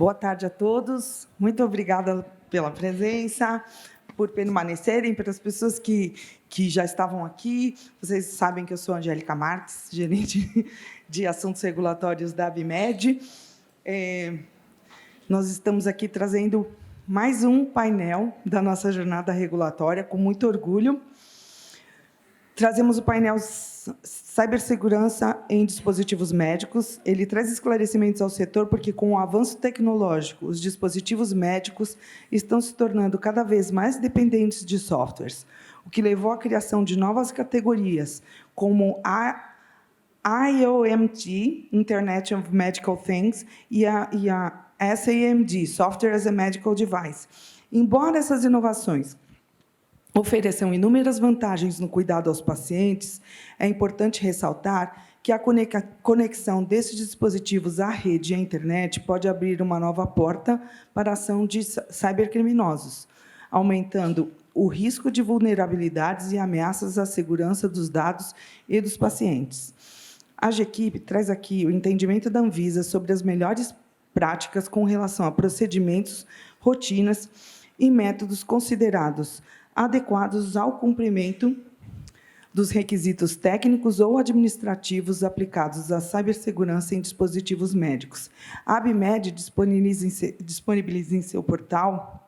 Boa tarde a todos. Muito obrigada pela presença, por permanecerem, pelas pessoas que já estavam aqui. Vocês sabem que eu sou Angélica Marques, gerente de assuntos regulatórios da ABIMED. Nós estamos aqui trazendo mais um painel da nossa jornada regulatória, com muito orgulho. Trazemos o painel Cibersegurança em Dispositivos Médicos. Ele traz esclarecimentos ao setor, porque, com o avanço tecnológico, os dispositivos médicos estão se tornando cada vez mais dependentes de softwares, o que levou à criação de novas categorias, como a IoMT, Internet of Medical Things, e a SAMD, Software as a Medical Device. Embora essas inovações ofereçam inúmeras vantagens no cuidado aos pacientes, é importante ressaltar que a conexão desses dispositivos à rede e à internet pode abrir uma nova porta para a ação de cibercriminosos, aumentando o risco de vulnerabilidades e ameaças à segurança dos dados e dos pacientes. A GEQIP traz aqui o entendimento da Anvisa sobre as melhores práticas com relação a procedimentos, rotinas e métodos considerados adequados ao cumprimento dos requisitos técnicos ou administrativos aplicados à cibersegurança em dispositivos médicos. A ABIMED disponibiliza em seu portal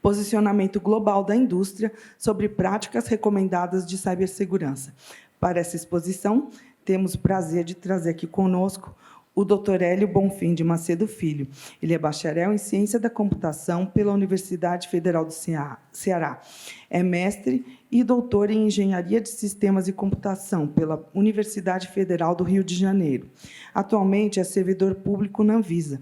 posicionamento global da indústria sobre práticas recomendadas de cibersegurança. Para essa exposição, temos o prazer de trazer aqui conosco o Dr. Hélio Bonfim de Macedo Filho. Ele é bacharel em Ciência da Computação pela Universidade Federal do Ceará. É mestre e doutor em Engenharia de Sistemas e Computação pela Universidade Federal do Rio de Janeiro. Atualmente é servidor público na Anvisa.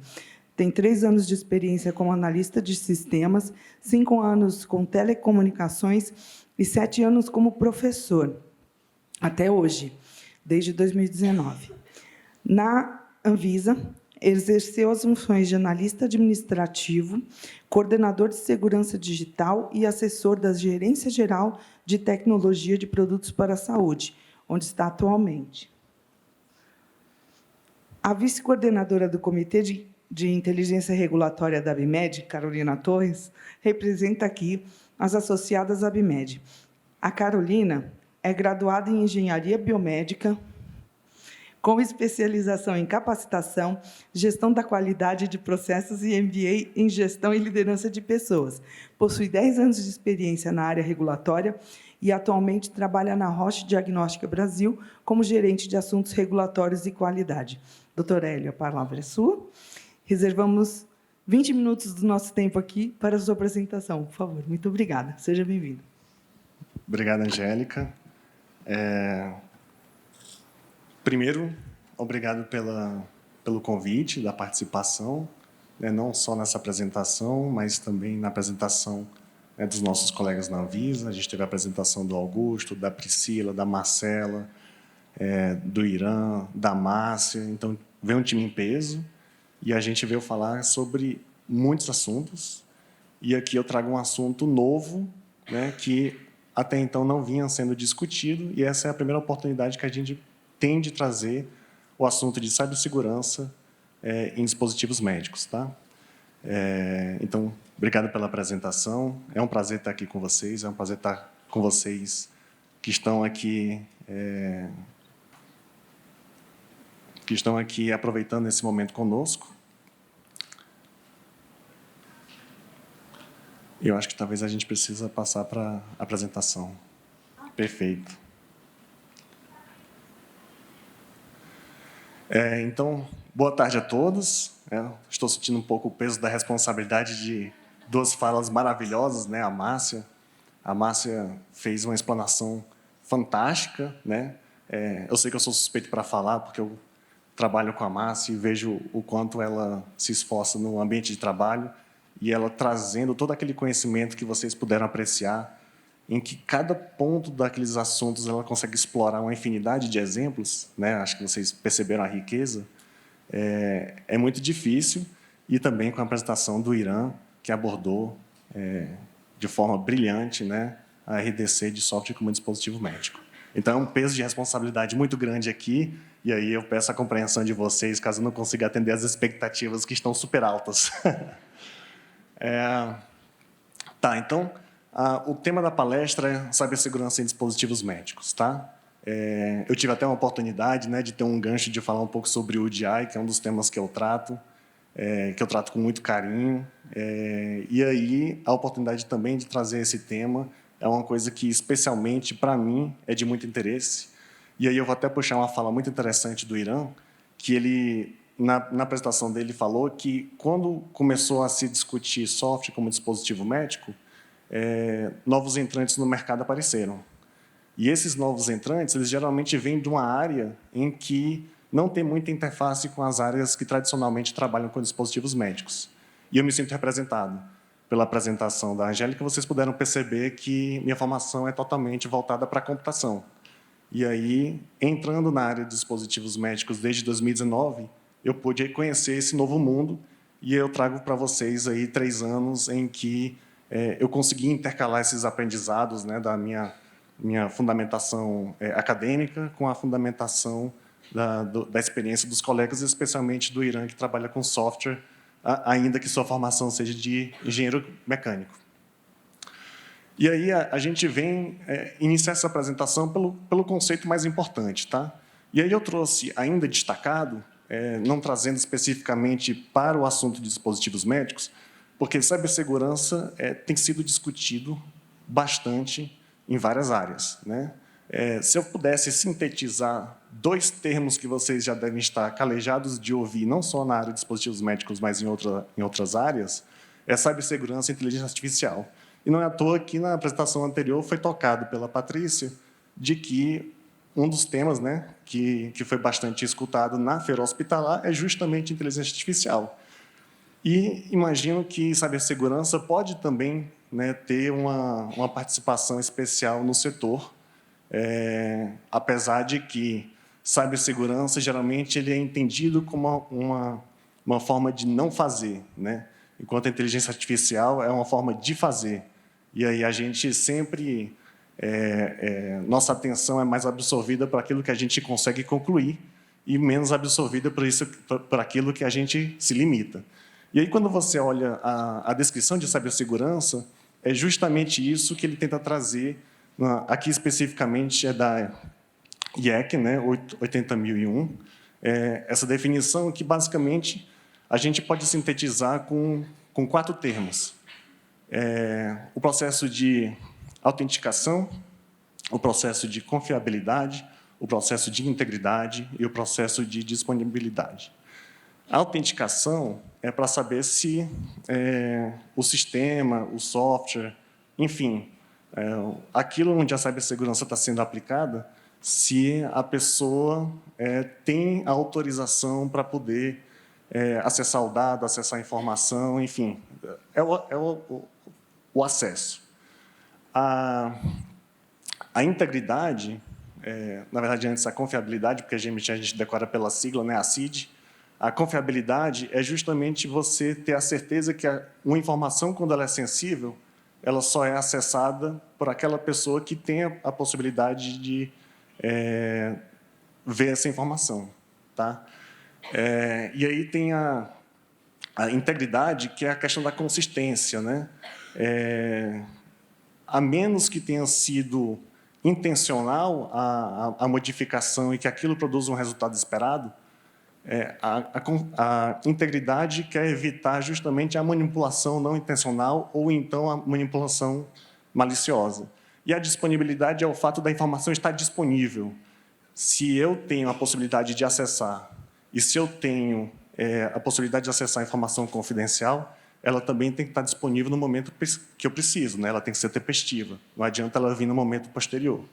Tem 3 anos de experiência como analista de sistemas, 5 anos com telecomunicações e 7 anos como professor, até hoje, desde 2019. Na Anvisa, exerceu as funções de analista administrativo, coordenador de segurança digital e assessor da Gerência Geral de Tecnologia de Produtos para a Saúde, onde está atualmente. A vice-coordenadora do Comitê de Inteligência Regulatória da ABIMED, Carolina Torres, representa aqui as associadas à ABIMED. A Carolina é graduada em Engenharia Biomédica, com especialização em capacitação, gestão da qualidade de processos e MBA em gestão e liderança de pessoas. Possui 10 anos de experiência na área regulatória e atualmente trabalha na Roche Diagnóstica Brasil como gerente de assuntos regulatórios e qualidade. Doutor Hélio, a palavra é sua. Reservamos 20 minutos do nosso tempo aqui para a sua apresentação. Por favor, muito obrigada. Seja bem-vindo. Obrigado, Angélica. Primeiro, obrigado pelo convite, da participação, não só nessa apresentação, mas também na apresentação dos nossos colegas na Anvisa. A gente teve a apresentação do Augusto, da Priscila, da Marcela, do Irã, da Márcia. Então, veio um time em peso e a gente veio falar sobre muitos assuntos. E aqui eu trago um assunto novo, que até então não vinha sendo discutido, e essa é a primeira oportunidade que a gente tem de trazer o assunto de cibersegurança em dispositivos médicos. Tá? Então, obrigado pela apresentação. É um prazer estar aqui com vocês, é um prazer estar com vocês que estão aqui aproveitando esse momento conosco. Eu acho que talvez a gente precisa passar para a apresentação. Perfeito. Então, boa tarde a todos. Estou sentindo um pouco o peso da responsabilidade de 2 falas maravilhosas, A Márcia. A Márcia fez uma explanação fantástica, Eu sei que eu sou suspeito para falar, porque eu trabalho com a Márcia e vejo o quanto ela se esforça no ambiente de trabalho e ela trazendo todo aquele conhecimento que vocês puderam apreciar, em que cada ponto daqueles assuntos ela consegue explorar uma infinidade de exemplos, Acho que vocês perceberam a riqueza. É muito difícil, e também com a apresentação do Irã, que abordou de forma brilhante a RDC de software como dispositivo médico. Então, é um peso de responsabilidade muito grande aqui, E aí eu peço a compreensão de vocês, caso eu não consiga atender as expectativas que estão super altas. Tá, então, o tema da palestra é cibersegurança em dispositivos médicos, tá? Eu tive até uma oportunidade, né, de ter um gancho de falar um pouco sobre o UDI, que é um dos temas que eu trato com muito carinho. E aí, a oportunidade também de trazer esse tema é uma coisa que, especialmente para mim, é de muito interesse. E aí eu vou até puxar uma fala muito interessante do Irã, que ele, na apresentação dele, falou que, quando começou a se discutir software como dispositivo médico, novos entrantes no mercado apareceram. E esses novos entrantes, eles geralmente vêm de uma área em que não tem muita interface com as áreas que tradicionalmente trabalham com dispositivos médicos. E eu me sinto representado. Pela apresentação da Angélica, vocês puderam perceber que minha formação é totalmente voltada para a computação. E aí, entrando na área de dispositivos médicos desde 2019, eu pude conhecer esse novo mundo e eu trago para vocês aí 3 anos em que eu consegui intercalar esses aprendizados, né, da minha fundamentação acadêmica com a fundamentação da experiência dos colegas, especialmente do Irã, que trabalha com software, ainda que sua formação seja de engenheiro mecânico. E aí a gente vem iniciar essa apresentação pelo conceito mais importante, tá? E aí eu trouxe, ainda destacado, não trazendo especificamente para o assunto de dispositivos médicos, porque cibersegurança tem sido discutido bastante em várias áreas, né? Se eu pudesse sintetizar 2 termos que vocês já devem estar calejados de ouvir, não só na área de dispositivos médicos, mas em outras áreas, é cibersegurança e inteligência artificial. E não é à toa que, na apresentação anterior, foi tocado pela Patrícia de que um dos temas, né, que foi bastante escutado na feira hospitalar é justamente inteligência artificial. E imagino que cibersegurança pode também, né, ter uma participação especial no setor, apesar de que cibersegurança, geralmente, ele é entendido como uma forma de não fazer, né? Enquanto a inteligência artificial é uma forma de fazer. E aí a gente sempre... nossa atenção é mais absorvida para aquilo que a gente consegue concluir e menos absorvida por aquilo que a gente se limita. E aí, quando você olha a descrição de cibersegurança, é justamente isso que ele tenta trazer, aqui especificamente é da IEC, né, 80001, essa definição que, basicamente, a gente pode sintetizar com 4 termos. O processo de autenticação, o processo de confiabilidade, o processo de integridade e o processo de disponibilidade. A autenticação é para saber se o sistema, o software, enfim, aquilo onde a cibersegurança está sendo aplicada, se a pessoa tem a autorização para poder acessar o dado, acessar a informação, enfim, o acesso. A integridade, na verdade, antes a confiabilidade, porque a gente decora pela sigla, né, a CID. A confiabilidade é justamente você ter a certeza que uma informação, quando ela é sensível, ela só é acessada por aquela pessoa que tem a possibilidade de ver essa informação, tá? E aí tem a integridade, que é a questão da consistência, né? A menos que tenha sido intencional a modificação e que aquilo produza um resultado esperado, a integridade quer evitar justamente a manipulação não intencional ou então a manipulação maliciosa. E a disponibilidade é o fato da informação estar disponível. Se eu tenho a possibilidade de acessar e se eu tenho a possibilidade de acessar a informação confidencial, ela também tem que estar disponível no momento que eu preciso, né? Ela tem que ser tempestiva. Não adianta ela vir no momento posterior.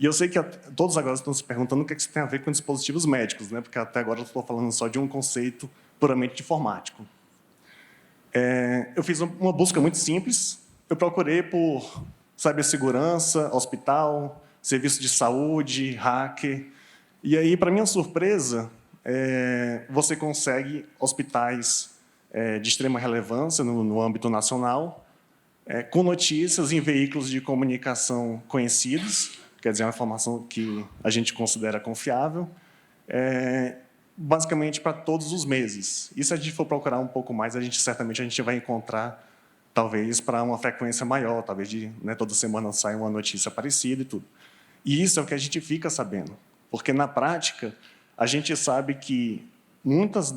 E eu sei que todos agora estão se perguntando o que isso tem a ver com dispositivos médicos, né? Porque até agora eu estou falando só de um conceito puramente informático. Eu fiz uma busca muito simples. Eu procurei por cibersegurança, hospital, serviço de saúde, hacker. E aí, para minha surpresa, você consegue hospitais de extrema relevância no âmbito nacional, com notícias em veículos de comunicação conhecidos, quer dizer, uma informação que a gente considera confiável, basicamente para todos os meses. E se a gente for procurar um pouco mais, certamente a gente vai encontrar, talvez, para uma frequência maior, talvez toda semana sai uma notícia parecida e tudo. E isso é o que a gente fica sabendo, porque, na prática, a gente sabe que muitas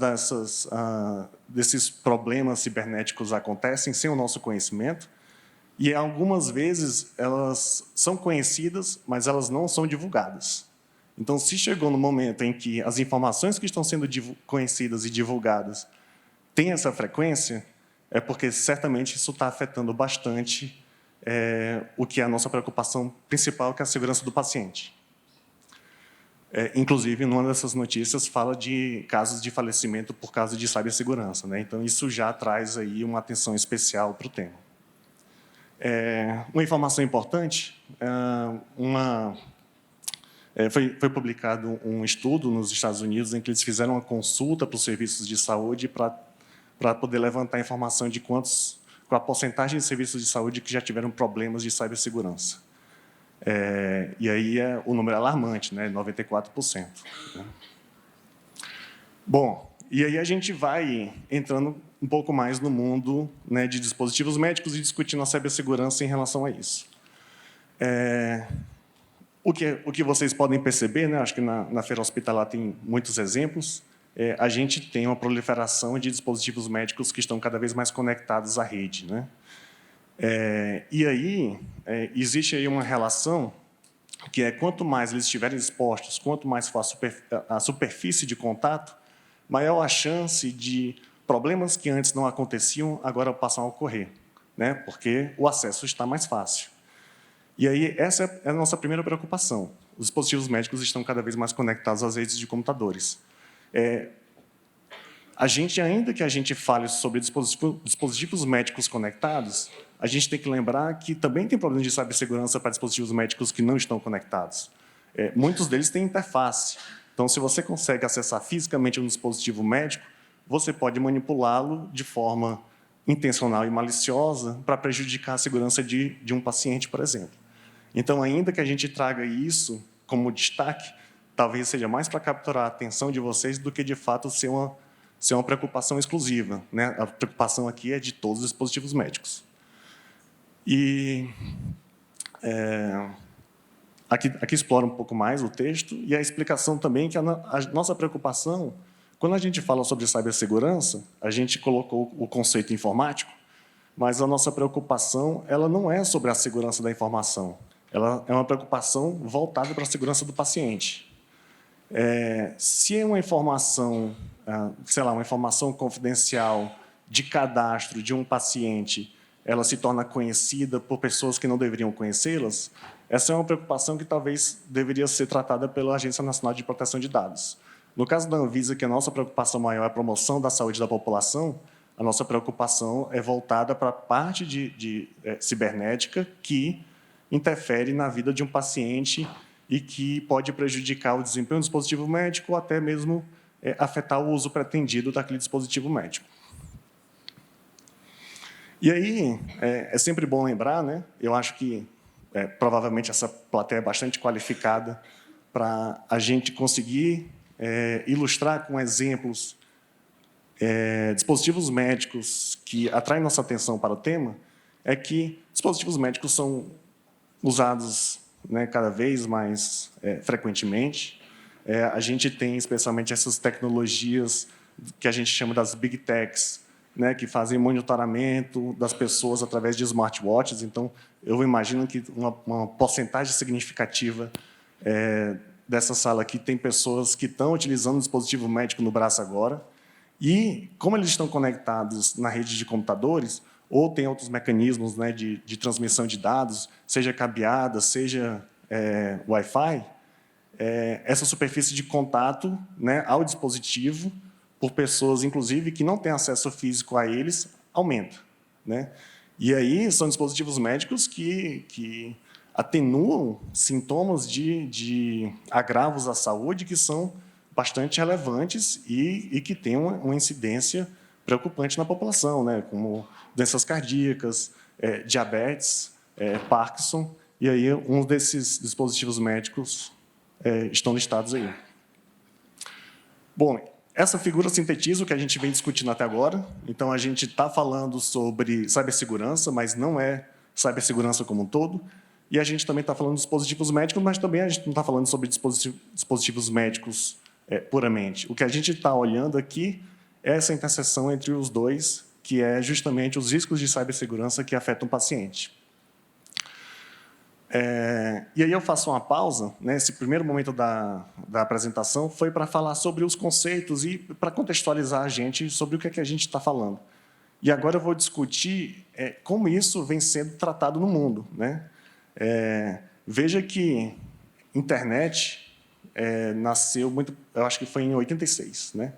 desses problemas cibernéticos acontecem sem o nosso conhecimento, e algumas vezes elas são conhecidas, mas elas não são divulgadas. Então, se chegou no momento em que as informações que estão sendo conhecidas e divulgadas têm essa frequência, é porque certamente isso está afetando bastante o que é a nossa preocupação principal, que é a segurança do paciente. Inclusive, numa dessas notícias, fala de casos de falecimento por causa de cibersegurança, né? Então, isso já traz aí uma atenção especial para o tema. Uma informação importante, foi publicado um estudo nos Estados Unidos em que eles fizeram uma consulta para os serviços de saúde para poder levantar informação de qual a porcentagem de serviços de saúde que já tiveram problemas de cibersegurança. E aí o número é alarmante, né? 94%. Né? Bom, e aí a gente vai entrando um pouco mais no mundo, né, de dispositivos médicos e discutindo a cibersegurança em relação a isso. O que vocês podem perceber, né, acho que na feira hospitalar tem muitos exemplos, a gente tem uma proliferação de dispositivos médicos que estão cada vez mais conectados à rede, né? E aí existe aí uma relação que quanto mais eles estiverem expostos, quanto mais for a superfície de contato, maior a chance de problemas que antes não aconteciam agora passam a ocorrer, né? Porque o acesso está mais fácil. E aí essa é a nossa primeira preocupação. Os dispositivos médicos estão cada vez mais conectados às redes de computadores. Ainda que a gente fale sobre dispositivos médicos conectados, a gente tem que lembrar que também tem problemas de cibersegurança para dispositivos médicos que não estão conectados. Muitos deles têm interface. Então, se você consegue acessar fisicamente um dispositivo médico, você pode manipulá-lo de forma intencional e maliciosa para prejudicar a segurança de um paciente, por exemplo. Então, ainda que a gente traga isso como destaque, talvez seja mais para capturar a atenção de vocês do que, de fato, ser uma preocupação exclusiva, né? A preocupação aqui é de todos os dispositivos médicos. E aqui explora um pouco mais o texto e a explicação também que a nossa preocupação, quando a gente fala sobre cibersegurança, a gente colocou o conceito informático, mas a nossa preocupação ela não é sobre a segurança da informação, ela é uma preocupação voltada para a segurança do paciente. Se é uma informação, sei lá, uma informação confidencial de cadastro de um paciente, ela se torna conhecida por pessoas que não deveriam conhecê-las, essa é uma preocupação que talvez deveria ser tratada pela Agência Nacional de Proteção de Dados. No caso da Anvisa, que a nossa preocupação maior é a promoção da saúde da população, a nossa preocupação é voltada para a parte de cibernética que interfere na vida de um paciente e que pode prejudicar o desempenho do dispositivo médico ou até mesmo afetar o uso pretendido daquele dispositivo médico. E aí, é sempre bom lembrar, né? Eu acho que provavelmente essa plateia é bastante qualificada para a gente conseguir ilustrar com exemplos dispositivos médicos que atraem nossa atenção para o tema, é que dispositivos médicos são usados, né, cada vez mais frequentemente. A gente tem especialmente essas tecnologias que a gente chama das Big Techs, né, que fazem monitoramento das pessoas através de smartwatches. Então, eu imagino que uma porcentagem significativa dessa sala aqui tem pessoas que estão utilizando o dispositivo médico no braço agora. E, como eles estão conectados na rede de computadores, ou tem outros mecanismos, né, de transmissão de dados, seja cabeada, seja Wi-Fi, essa superfície de contato, né, ao dispositivo, por pessoas, inclusive, que não têm acesso físico a eles, aumenta, né? E aí são dispositivos médicos que atenuam sintomas de agravos à saúde que são bastante relevantes e que têm uma incidência preocupante na população, né? Como doenças cardíacas, diabetes, Parkinson, e aí um desses dispositivos médicos estão listados aí. Bom, essa figura sintetiza o que a gente vem discutindo até agora. Então, a gente está falando sobre cibersegurança, mas não é cibersegurança como um todo. E a gente também está falando de dispositivos médicos, mas também a gente não está falando sobre dispositivos médicos puramente. O que a gente está olhando aqui é essa interseção entre os dois, que é justamente os riscos de cibersegurança que afetam o paciente. E aí eu faço uma pausa. Né? Esse primeiro momento da apresentação foi para falar sobre os conceitos e para contextualizar a gente sobre o que é que a gente está falando. E agora eu vou discutir como isso vem sendo tratado no mundo. Né? Veja que internet nasceu muito, eu acho que foi em 86, né?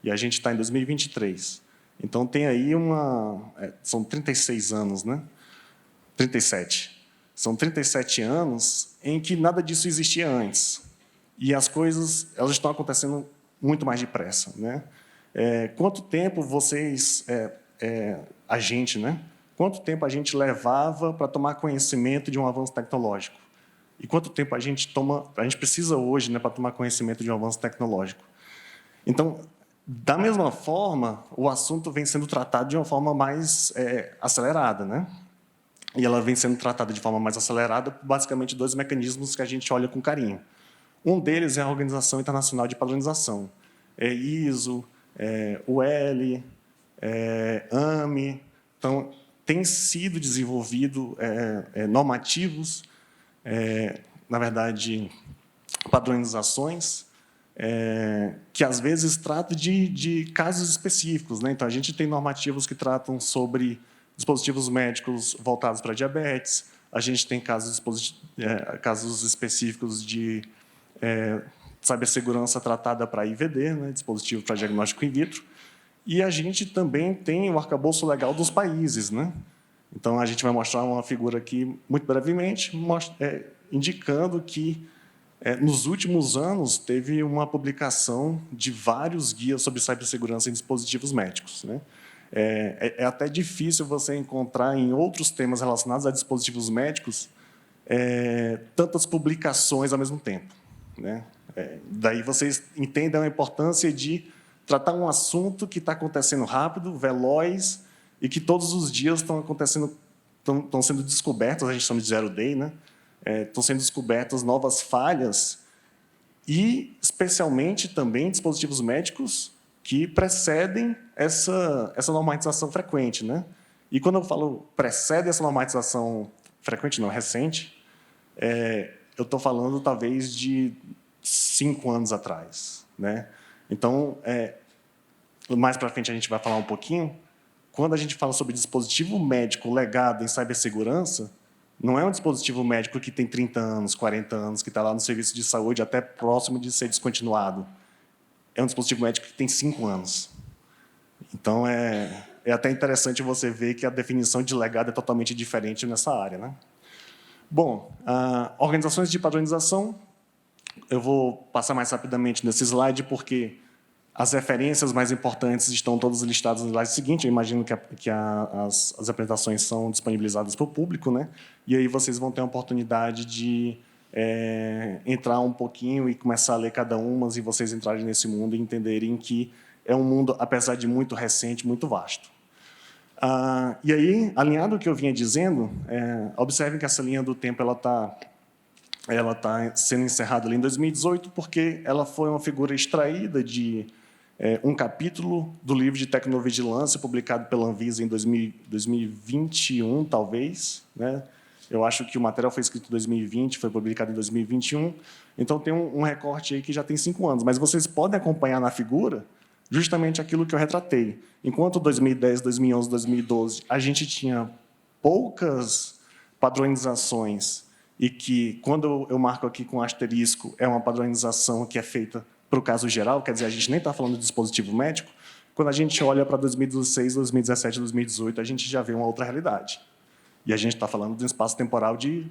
E a gente está em 2023. Então tem aí são 36 anos, né? 37. São 37 anos em que nada disso existia antes. E as coisas elas estão acontecendo muito mais depressa. Né? Quanto tempo a gente, né? Quanto tempo a gente levava para tomar conhecimento de um avanço tecnológico? E quanto tempo a gente precisa hoje, né, para tomar conhecimento de um avanço tecnológico? Então, da mesma forma, o assunto vem sendo tratado de uma forma mais acelerada. Né? E ela vem sendo tratada de forma mais acelerada por, basicamente, dois mecanismos que a gente olha com carinho. Um deles é a Organização Internacional de Padronização. ISO, UL, AME. Então, tem sido desenvolvido normativos, na verdade, padronizações, que, às vezes, tratam de casos específicos. Né? Então, a gente tem normativos que tratam sobre dispositivos médicos voltados para diabetes, a gente tem casos específicos de cibersegurança tratada para IVD, né, dispositivo para diagnóstico in vitro, e a gente também tem o arcabouço legal dos países. Né? Então, a gente vai mostrar uma figura aqui, muito brevemente, indicando que, nos últimos anos, teve uma publicação de vários guias sobre cibersegurança em dispositivos médicos. Né? É até difícil você encontrar em outros temas relacionados a dispositivos médicos tantas publicações ao mesmo tempo. Né? Daí vocês entendem a importância de tratar um assunto que está acontecendo rápido, veloz, e que todos os dias estão sendo descobertos, a gente chama de zero day, né? Estão sendo descobertas novas falhas e, especialmente, também dispositivos médicos que precedem essa normatização frequente. Né? E, quando eu falo precede essa normatização frequente, não, recente, eu estou falando, talvez, de 5 anos atrás. Né? Então, mais para frente a gente vai falar um pouquinho, quando a gente fala sobre dispositivo médico legado em cibersegurança, não é um dispositivo médico que tem 30 anos, 40 anos, que está lá no serviço de saúde até próximo de ser descontinuado. É um dispositivo médico que tem 5 anos. Então, é até interessante você ver que a definição de legado é totalmente diferente nessa área. Né? Bom, organizações de padronização, eu vou passar mais rapidamente nesse slide, porque as referências mais importantes estão todas listadas no slide seguinte. Eu imagino que as apresentações são disponibilizadas para o público, né? E aí vocês vão ter a oportunidade de entrar um pouquinho e começar a ler cada uma, e vocês entrarem nesse mundo e entenderem que é um mundo, apesar de muito recente, muito vasto. E aí, alinhado ao que eu vinha dizendo, observem que essa linha do tempo ela tá sendo encerrada ali em 2018, porque ela foi uma figura extraída de um capítulo do livro de tecnovigilância publicado pela Anvisa em 2021, talvez. Né? Eu acho que o material foi escrito em 2020, foi publicado em 2021. Então, tem um recorte aí que já tem 5 anos. Mas vocês podem acompanhar na figura justamente aquilo que eu retratei. Enquanto 2010, 2011, 2012, a gente tinha poucas padronizações e que, quando eu marco aqui com asterisco, é uma padronização que é feita para o caso geral, quer dizer, a gente nem está falando de dispositivo médico, quando a gente olha para 2016, 2017, 2018, a gente já vê uma outra realidade. E a gente está falando de um espaço temporal de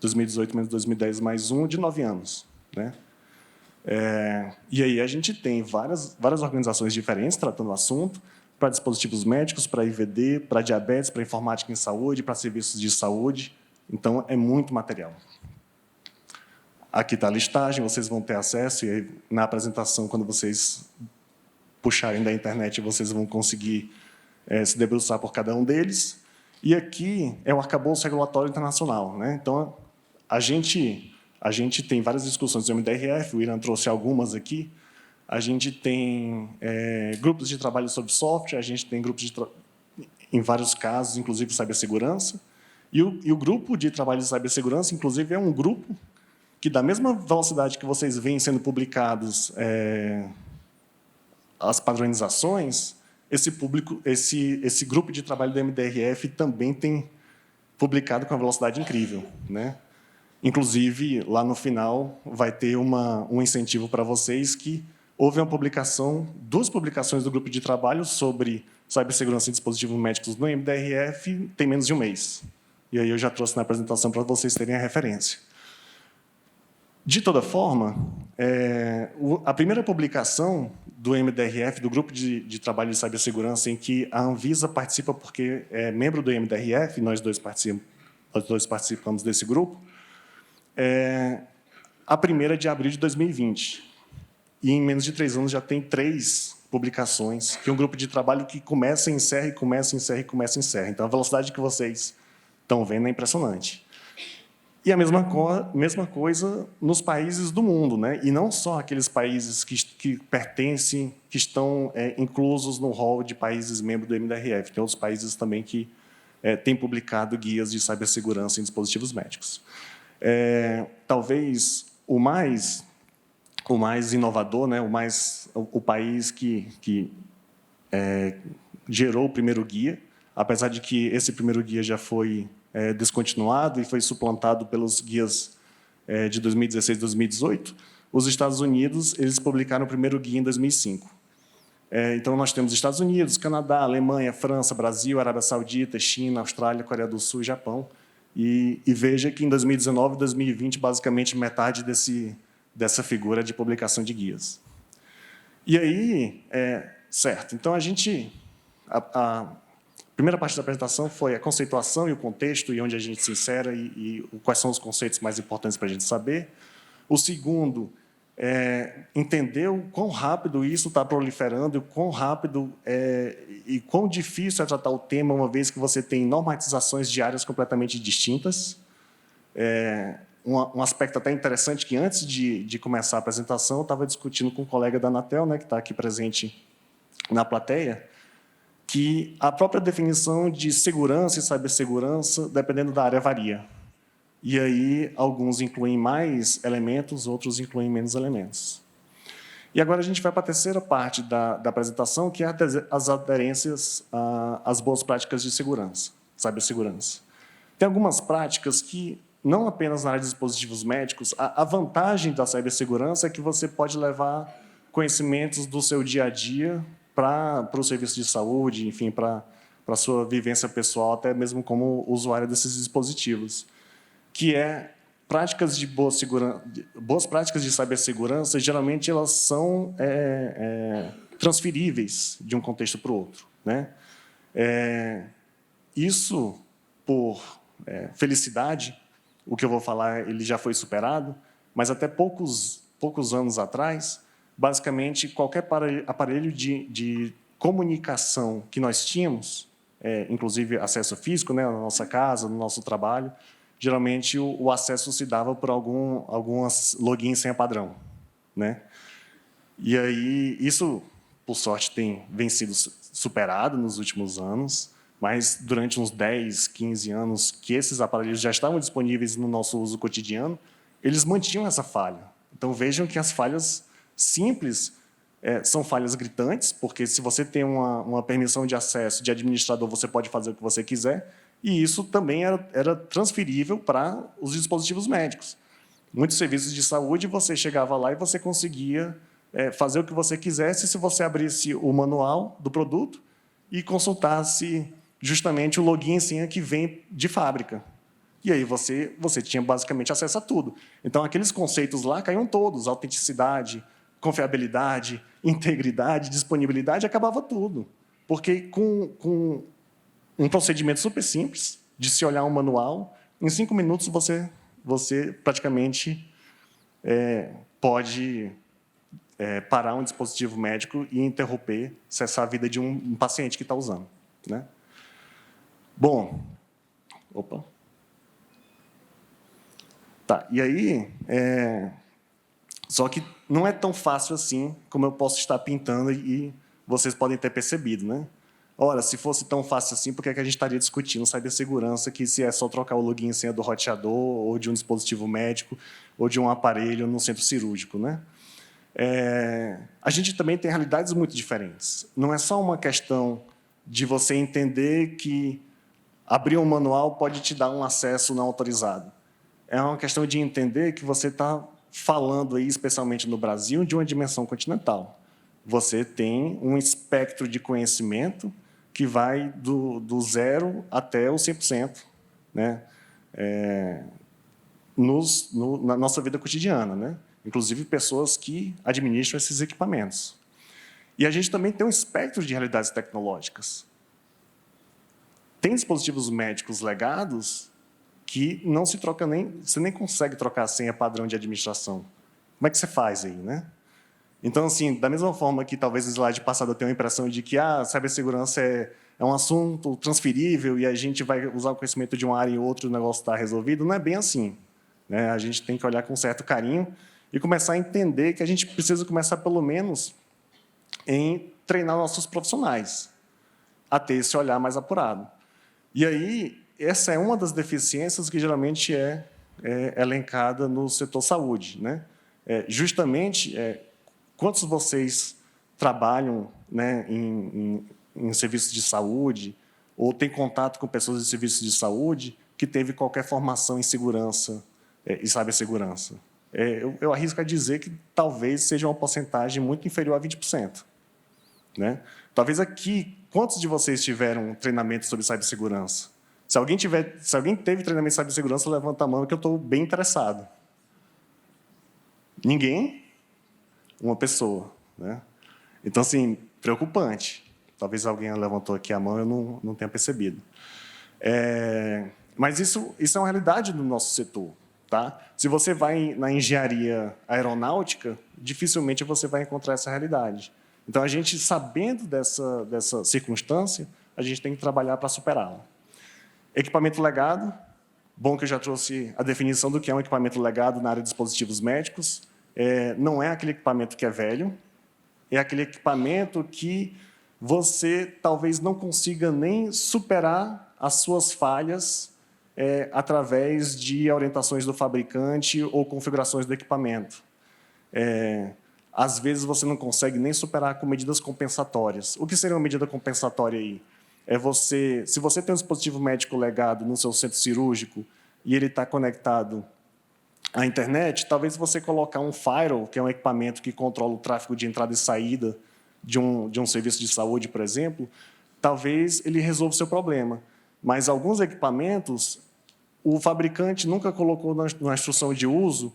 2018 menos 2010 mais 1, de 9 anos. Né? E aí a gente tem várias organizações diferentes tratando o assunto, para dispositivos médicos, para IVD, para diabetes, para informática em saúde, para serviços de saúde. Então, é muito material. Aqui está a listagem, vocês vão ter acesso, e aí, na apresentação, quando vocês puxarem da internet, vocês vão conseguir se debruçar por cada um deles. E aqui é o arcabouço regulatório internacional, né? Então, a gente tem várias discussões do MDRF, o Irã trouxe algumas aqui. A gente tem grupos de trabalho sobre software, a gente tem grupos em vários casos, inclusive cibersegurança. E o grupo de trabalho de cibersegurança, inclusive, é um grupo que, da mesma velocidade que vocês veem sendo publicados as padronizações, esse grupo de trabalho do MDRF também tem publicado com uma velocidade incrível, né? Inclusive, lá no final, vai ter um incentivo para vocês que houve uma publicação, 2 publicações do grupo de trabalho sobre cibersegurança em dispositivos médicos no MDRF, tem menos de um mês. E aí eu já trouxe na apresentação para vocês terem a referência. De toda forma, a primeira publicação do MDRF, do Grupo de Trabalho de Cibersegurança, em que a Anvisa participa porque é membro do MDRF, nós dois participamos desse grupo, a primeira de abril de 2020. E, em menos de 3 anos, já tem 3 publicações, que é um grupo de trabalho que começa, encerra, e começa, encerra, e começa, encerra. Então, a velocidade que vocês estão vendo é impressionante. E a mesma coisa nos países do mundo, né? E não só aqueles países que pertencem, que estão inclusos no rol de países membros do MDRF. Tem outros países também que têm publicado guias de cibersegurança em dispositivos médicos. Talvez o mais inovador, né? O país que gerou o primeiro guia, apesar de que esse primeiro guia já foi descontinuado e foi suplantado pelos guias de 2016 e 2018, os Estados Unidos eles publicaram o primeiro guia em 2005. Então, nós temos Estados Unidos, Canadá, Alemanha, França, Brasil, Arábia Saudita, China, Austrália, Coreia do Sul e Japão. E veja que, em 2019 e 2020, basicamente, metade dessa figura de publicação de guias. E aí, certo, então, a primeira parte da apresentação foi a conceituação e o contexto, e onde a gente se insere, e quais são os conceitos mais importantes para a gente saber. O segundo é entender o quão rápido isso está proliferando, e quão rápido e quão difícil é tratar o tema, uma vez que você tem normatizações de áreas completamente distintas. Um aspecto até interessante que, antes de começar a apresentação, eu estava discutindo com um colega da Anatel, né, que está aqui presente na plateia, que a própria definição de segurança e cibersegurança, dependendo da área, varia. E aí, alguns incluem mais elementos, outros incluem menos elementos. E agora a gente vai para a terceira parte da apresentação, que é as aderências às boas práticas de segurança, cibersegurança. Tem algumas práticas que, não apenas na área de dispositivos médicos, a vantagem da cibersegurança é que você pode levar conhecimentos do seu dia a dia para o serviço de saúde, enfim, para a sua vivência pessoal, até mesmo como usuário desses dispositivos, que práticas de boas práticas de cibersegurança, geralmente elas são transferíveis de um contexto para o outro, né? Isso, por felicidade, o que eu vou falar ele já foi superado, mas até poucos anos atrás, basicamente, qualquer aparelho de comunicação que nós tínhamos, inclusive acesso físico, né, na nossa casa, no nosso trabalho, geralmente o acesso se dava por algumas logins sem padrão, né? E aí, isso, por sorte, vem sido superado nos últimos anos, mas durante uns 10, 15 anos que esses aparelhos já estavam disponíveis no nosso uso cotidiano, eles mantinham essa falha. Então, vejam que as falhas simples são falhas gritantes, porque se você tem uma permissão de acesso de administrador, você pode fazer o que você quiser, e isso também era transferível para os dispositivos médicos. Muitos serviços de saúde, você chegava lá e você conseguia fazer o que você quisesse se você abrisse o manual do produto e consultasse justamente o login e senha que vem de fábrica. E aí você tinha basicamente acesso a tudo. Então, aqueles conceitos lá caíam todos: autenticidade, confiabilidade, integridade, disponibilidade, acabava tudo. Porque com um procedimento super simples, de se olhar um manual, em 5 minutos você praticamente pode parar um dispositivo médico e interromper, cessar a vida de um paciente que está usando, né? Bom, opa. Tá, e aí, só que não é tão fácil assim como eu posso estar pintando e vocês podem ter percebido, né? Ora, se fosse tão fácil assim, por que a gente estaria discutindo cibersegurança, que se é só trocar o login e senha do roteador, ou de um dispositivo médico, ou de um aparelho no centro cirúrgico, né? A gente também tem realidades muito diferentes. Não é só uma questão de você entender que abrir um manual pode te dar um acesso não autorizado. É uma questão de entender que você está falando, aí, especialmente no Brasil, de uma dimensão continental. Você tem um espectro de conhecimento que vai do 0 até o 100%, né? Na nossa vida cotidiana, né? Inclusive pessoas que administram esses equipamentos. E a gente também tem um espectro de realidades tecnológicas. Tem dispositivos médicos legados que não se troca você nem consegue trocar a senha padrão de administração. Como é que você faz aí, né? Então, assim, da mesma forma que talvez no slide passado eu tenha a impressão de que a cibersegurança é um assunto transferível e a gente vai usar o conhecimento de uma área em outra e o negócio está resolvido, não é bem assim, né? A gente tem que olhar com certo carinho e começar a entender que a gente precisa começar, pelo menos, em treinar nossos profissionais a ter esse olhar mais apurado. E aí, essa é uma das deficiências que geralmente é elencada no setor saúde, né? Justamente, quantos de vocês trabalham, né, em serviços de saúde ou têm contato com pessoas de serviços de saúde que teve qualquer formação em segurança e cibersegurança? Eu arrisco a dizer que talvez seja uma porcentagem muito inferior a 20%. Né? Talvez aqui, quantos de vocês tiveram treinamento sobre cibersegurança? Se alguém teve treinamento de cibersegurança, levanta a mão, que eu estou bem interessado. Ninguém? Uma pessoa. Né? Então, assim, preocupante. Talvez alguém levantou aqui a mão e eu não tenha percebido. Mas isso é uma realidade do nosso setor. Tá? Se você vai na engenharia aeronáutica, dificilmente você vai encontrar essa realidade. Então, a gente, sabendo dessa circunstância, a gente tem que trabalhar para superá-la. Equipamento legado. Bom que eu já trouxe a definição do que é um equipamento legado na área de dispositivos médicos. Não é aquele equipamento que é velho, é aquele equipamento que você talvez não consiga nem superar as suas falhas através de orientações do fabricante ou configurações do equipamento. Às vezes, você não consegue nem superar com medidas compensatórias. O que seria uma medida compensatória aí? Se você tem um dispositivo médico legado no seu centro cirúrgico e ele está conectado à internet, talvez você colocar um firewall, que é um equipamento que controla o tráfego de entrada e saída de um serviço de saúde, por exemplo, talvez ele resolva o seu problema. Mas alguns equipamentos, o fabricante nunca colocou na instrução de uso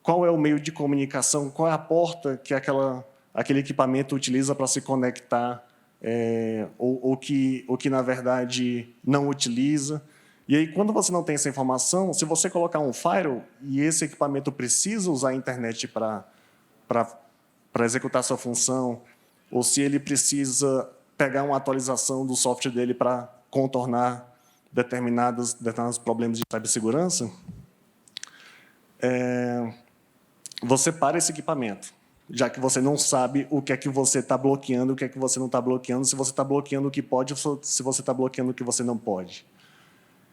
qual é o meio de comunicação, qual é a porta que aquele equipamento utiliza para se conectar, ou que, na verdade, não utiliza. E aí, quando você não tem essa informação, se você colocar um firewall e esse equipamento precisa usar a internet para executar sua função, ou se ele precisa pegar uma atualização do software dele para contornar determinados problemas de cibersegurança, você para esse equipamento, já que você não sabe o que é que você está bloqueando, o que é que você não está bloqueando, se você está bloqueando o que pode, ou se você está bloqueando o que você não pode.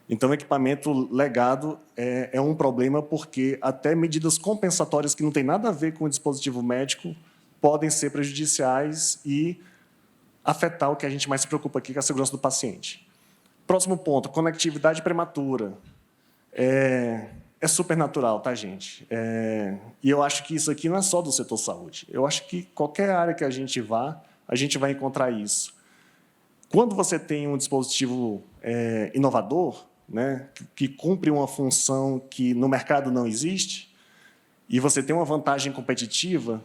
Então, o equipamento legado é um problema porque até medidas compensatórias que não têm nada a ver com o dispositivo médico podem ser prejudiciais e afetar o que a gente mais se preocupa aqui, que é a segurança do paciente. Próximo ponto, conectividade prematura. É super natural, tá, gente? E eu acho que isso aqui não é só do setor saúde. Eu acho que qualquer área que a gente vai encontrar isso. Quando você tem um dispositivo inovador, né, que cumpre uma função que no mercado não existe, e você tem uma vantagem competitiva,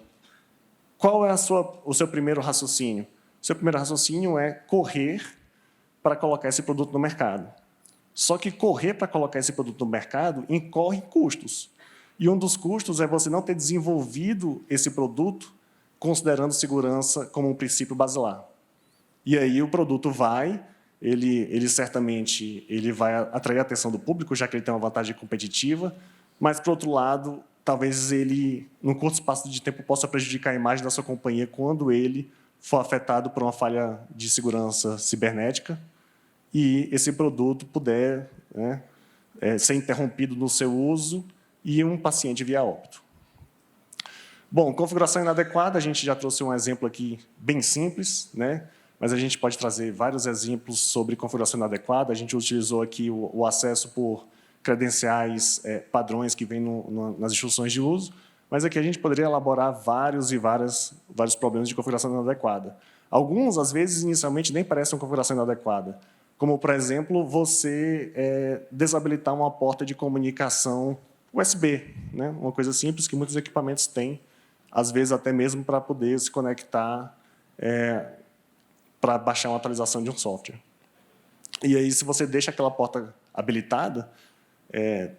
qual é o seu primeiro raciocínio? O seu primeiro raciocínio é correr para colocar esse produto no mercado. Só que correr para colocar esse produto no mercado incorre custos. E um dos custos é você não ter desenvolvido esse produto considerando segurança como um princípio basilar. E aí o produto ele certamente vai atrair a atenção do público, já que ele tem uma vantagem competitiva, mas, por outro lado, talvez ele, num curto espaço de tempo, possa prejudicar a imagem da sua companhia quando ele for afetado por uma falha de segurança cibernética e esse produto puder, né, ser interrompido no seu uso e um paciente vir a óbito. Bom, configuração inadequada, a gente já trouxe um exemplo aqui bem simples, né? Mas a gente pode trazer vários exemplos sobre configuração inadequada. A gente utilizou aqui o acesso por credenciais padrões que vêm nas instruções de uso, mas aqui a gente poderia elaborar vários problemas de configuração inadequada. Alguns, às vezes, inicialmente, nem parecem uma configuração inadequada, como, por exemplo, você desabilitar uma porta de comunicação USB, né? Uma coisa simples que muitos equipamentos têm, às vezes até mesmo para poder se conectar para baixar uma atualização de um software. E aí, se você deixa aquela porta habilitada,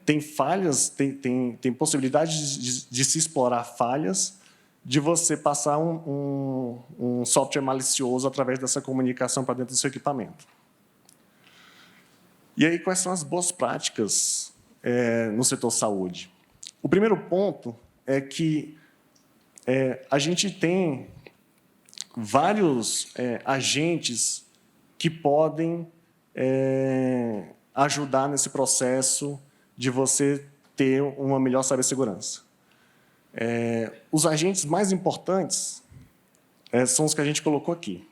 tem falhas, tem possibilidade de se explorar falhas, de você passar um software malicioso através dessa comunicação para dentro do seu equipamento. E aí, quais são as boas práticas no setor saúde? O primeiro ponto é que a gente tem vários agentes que podem ajudar nesse processo de você ter uma melhor cibersegurança. Os agentes mais importantes são os que a gente colocou aqui.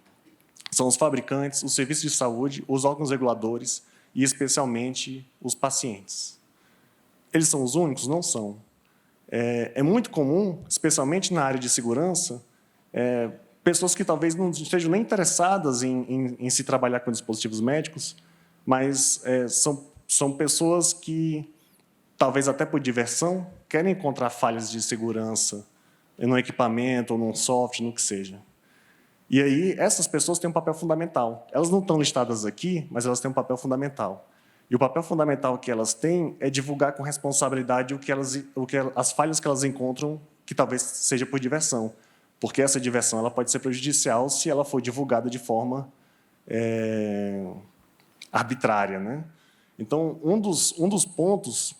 São os fabricantes, os serviços de saúde, os órgãos reguladores e, especialmente, os pacientes. Eles são os únicos? Não são. É muito comum, especialmente na área de segurança, pessoas que talvez não estejam nem interessadas em se trabalhar com dispositivos médicos, mas são pessoas que, talvez até por diversão, querem encontrar falhas de segurança no equipamento, ou num software, no que seja. E aí, essas pessoas têm um papel fundamental. Elas não estão listadas aqui, mas elas têm um papel fundamental. E o papel fundamental que elas têm é divulgar com responsabilidade as falhas que elas encontram, que talvez seja por diversão, porque essa diversão ela pode ser prejudicial se ela for divulgada de forma arbitrária, né? Então, um dos pontos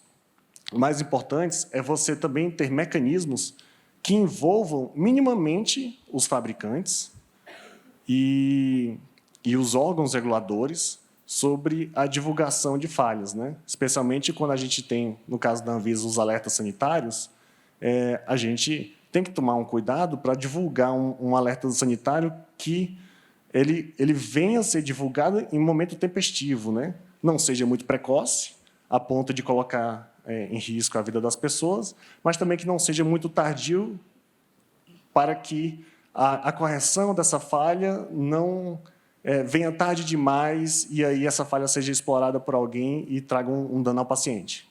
mais importantes é você também ter mecanismos que envolvam minimamente os fabricantes e os órgãos reguladores sobre a divulgação de falhas, né? Especialmente quando a gente tem, no caso da Anvisa, os alertas sanitários, a gente tem que tomar um cuidado para divulgar um alerta sanitário que ele venha a ser divulgado em momento tempestivo, né? Não seja muito precoce, a ponto de colocar em risco a vida das pessoas, mas também que não seja muito tardio para que a correção dessa falha não venha tarde demais e aí essa falha seja explorada por alguém e traga um dano ao paciente.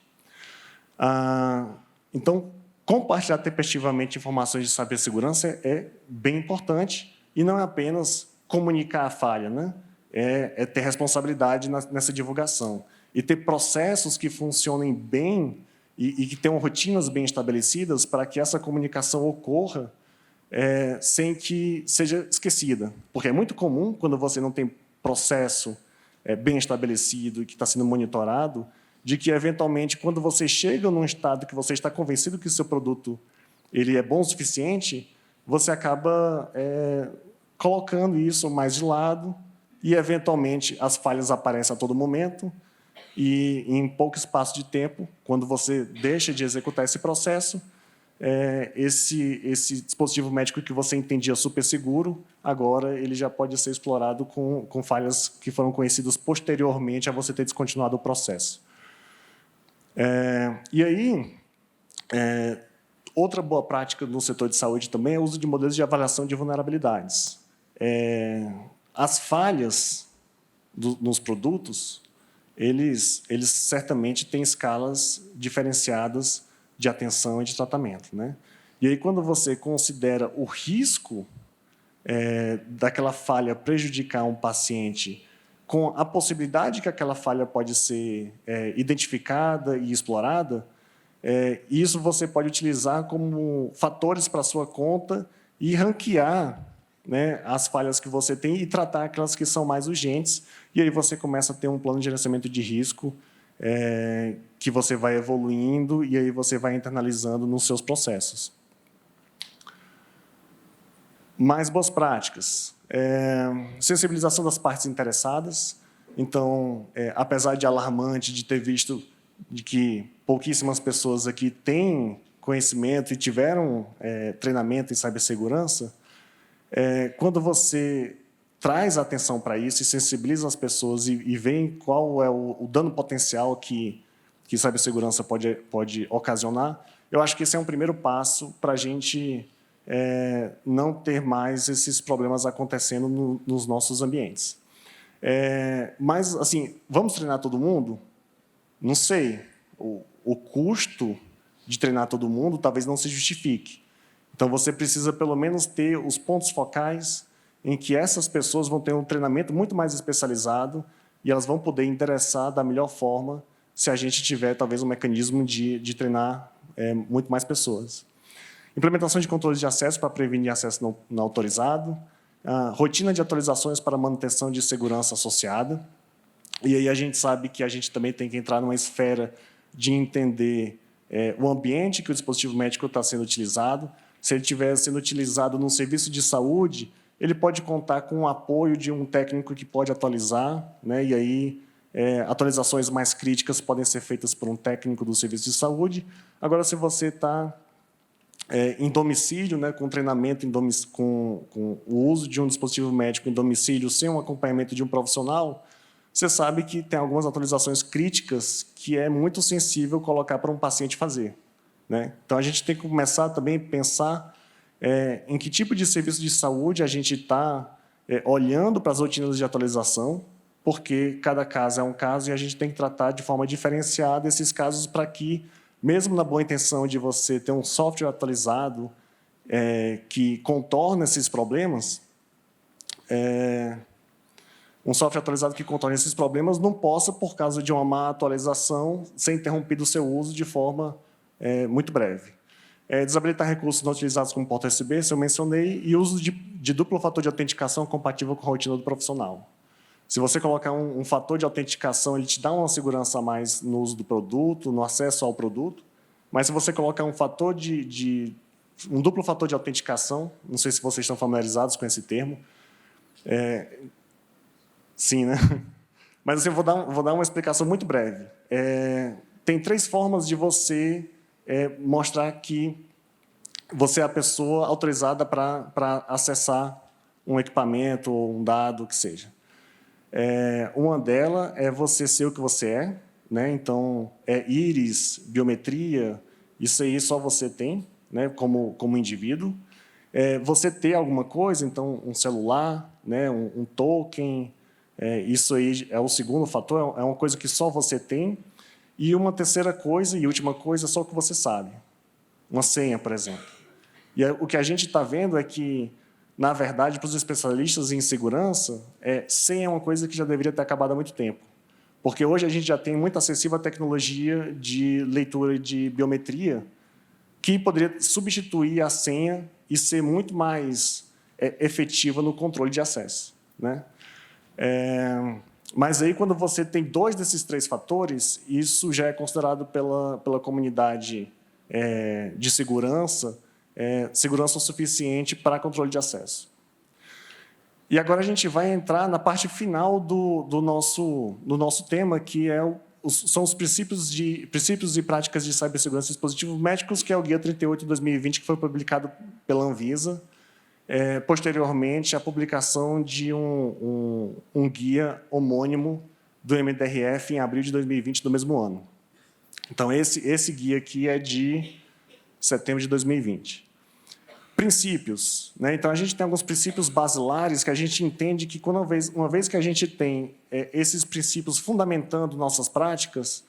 Então, compartilhar tempestivamente informações de cibersegurança é bem importante e não é apenas comunicar a falha, né? É ter responsabilidade nessa divulgação e ter processos que funcionem bem e que tenham rotinas bem estabelecidas para que essa comunicação ocorra sem que seja esquecida. Porque é muito comum, quando você não tem processo bem estabelecido e que está sendo monitorado, de que, eventualmente, quando você chega num estado que você está convencido que o seu produto ele é bom o suficiente, você acaba colocando isso mais de lado e, eventualmente, as falhas aparecem a todo momento e, em pouco espaço de tempo, quando você deixa de executar esse processo, esse dispositivo médico que você entendia super seguro, agora ele já pode ser explorado com falhas que foram conhecidas posteriormente a você ter descontinuado o processo. E aí, outra boa prática no setor de saúde também é o uso de modelos de avaliação de vulnerabilidades. As falhas nos produtos, eles certamente têm escalas diferenciadas de atenção e de tratamento, né? E aí, quando você considera o risco daquela falha prejudicar um paciente com a possibilidade que aquela falha pode ser identificada e explorada, Isso você pode utilizar como fatores para a sua conta e ranquear, né, as falhas que você tem e tratar aquelas que são mais urgentes. E aí você começa a ter um plano de gerenciamento de risco que você vai evoluindo e aí você vai internalizando nos seus processos. Mais boas práticas. Sensibilização das partes interessadas. Então, apesar de alarmante de ter visto de que pouquíssimas pessoas aqui têm conhecimento e tiveram treinamento em cibersegurança, quando você traz atenção para isso e sensibiliza as pessoas e vê qual é o dano potencial que cibersegurança pode ocasionar, eu acho que esse é um primeiro passo para a gente não ter mais esses problemas acontecendo nos nossos ambientes. Mas, assim, vamos treinar todo mundo? Não sei. O custo de treinar todo mundo talvez não se justifique. Então, você precisa, pelo menos, ter os pontos focais em que essas pessoas vão ter um treinamento muito mais especializado e elas vão poder endereçar da melhor forma se a gente tiver, talvez, um mecanismo de treinar muito mais pessoas. Implementação de controles de acesso para prevenir acesso não autorizado. Rotina de atualizações para manutenção de segurança associada. E aí a gente sabe que a gente também tem que entrar numa esfera de entender o ambiente que o dispositivo médico está sendo utilizado. Se ele estiver sendo utilizado num serviço de saúde, ele pode contar com o apoio de um técnico que pode atualizar, né? E aí atualizações mais críticas podem ser feitas por um técnico do serviço de saúde. Agora, se você está em domicílio, né, com treinamento com o uso de um dispositivo médico em domicílio sem um acompanhamento de um profissional, você sabe que tem algumas atualizações críticas que é muito sensível colocar para um paciente fazer, né? Então, a gente tem que começar também a pensar em que tipo de serviço de saúde a gente está olhando para as rotinas de atualização, porque cada caso é um caso e a gente tem que tratar de forma diferenciada esses casos para que, mesmo na boa intenção de você ter um software atualizado que contorna esses problemas, um software atualizado que contorne esses problemas não possa, por causa de uma má atualização, ser interrompido o seu uso de forma muito breve. Desabilitar recursos não utilizados como porta USB, isso eu mencionei, e uso de duplo fator de autenticação compatível com a rotina do profissional. Se você colocar um fator de autenticação, ele te dá uma segurança a mais no uso do produto, no acesso ao produto, mas se você colocar um duplo fator de autenticação, não sei se vocês estão familiarizados com esse termo, sim, né? Mas assim, eu vou dar uma explicação muito breve. Tem 3 formas de você mostrar que você é a pessoa autorizada para acessar um equipamento ou um dado, o que seja. Uma delas é você ser o que você é, né? Então, íris, biometria, isso aí só você tem, né? Como indivíduo. Você ter alguma coisa, então, um celular, né? Um token, isso aí é o segundo fator, é uma coisa que só você tem. E uma terceira coisa e última coisa, só o que você sabe. Uma senha, por exemplo. E o que a gente está vendo é que, na verdade, para os especialistas em segurança, senha é uma coisa que já deveria ter acabado há muito tempo. Porque hoje a gente já tem muito acessível a tecnologia de leitura de biometria que poderia substituir a senha e ser muito mais efetiva no controle de acesso, né? Mas aí, quando você tem 2 desses 3 fatores, isso já é considerado pela comunidade de segurança o suficiente para controle de acesso. E agora a gente vai entrar na parte final do nosso tema, que são os princípios e práticas de cibersegurança de dispositivos médicos, que é o Guia 38 de 2020, que foi publicado pela Anvisa. Posteriormente, a publicação de um guia homônimo do MDRF em abril de 2020, do mesmo ano. Então, esse guia aqui é de setembro de 2020. Princípios, né? Então, a gente tem alguns princípios basilares que a gente entende que, uma vez que a gente tem esses princípios fundamentando nossas práticas,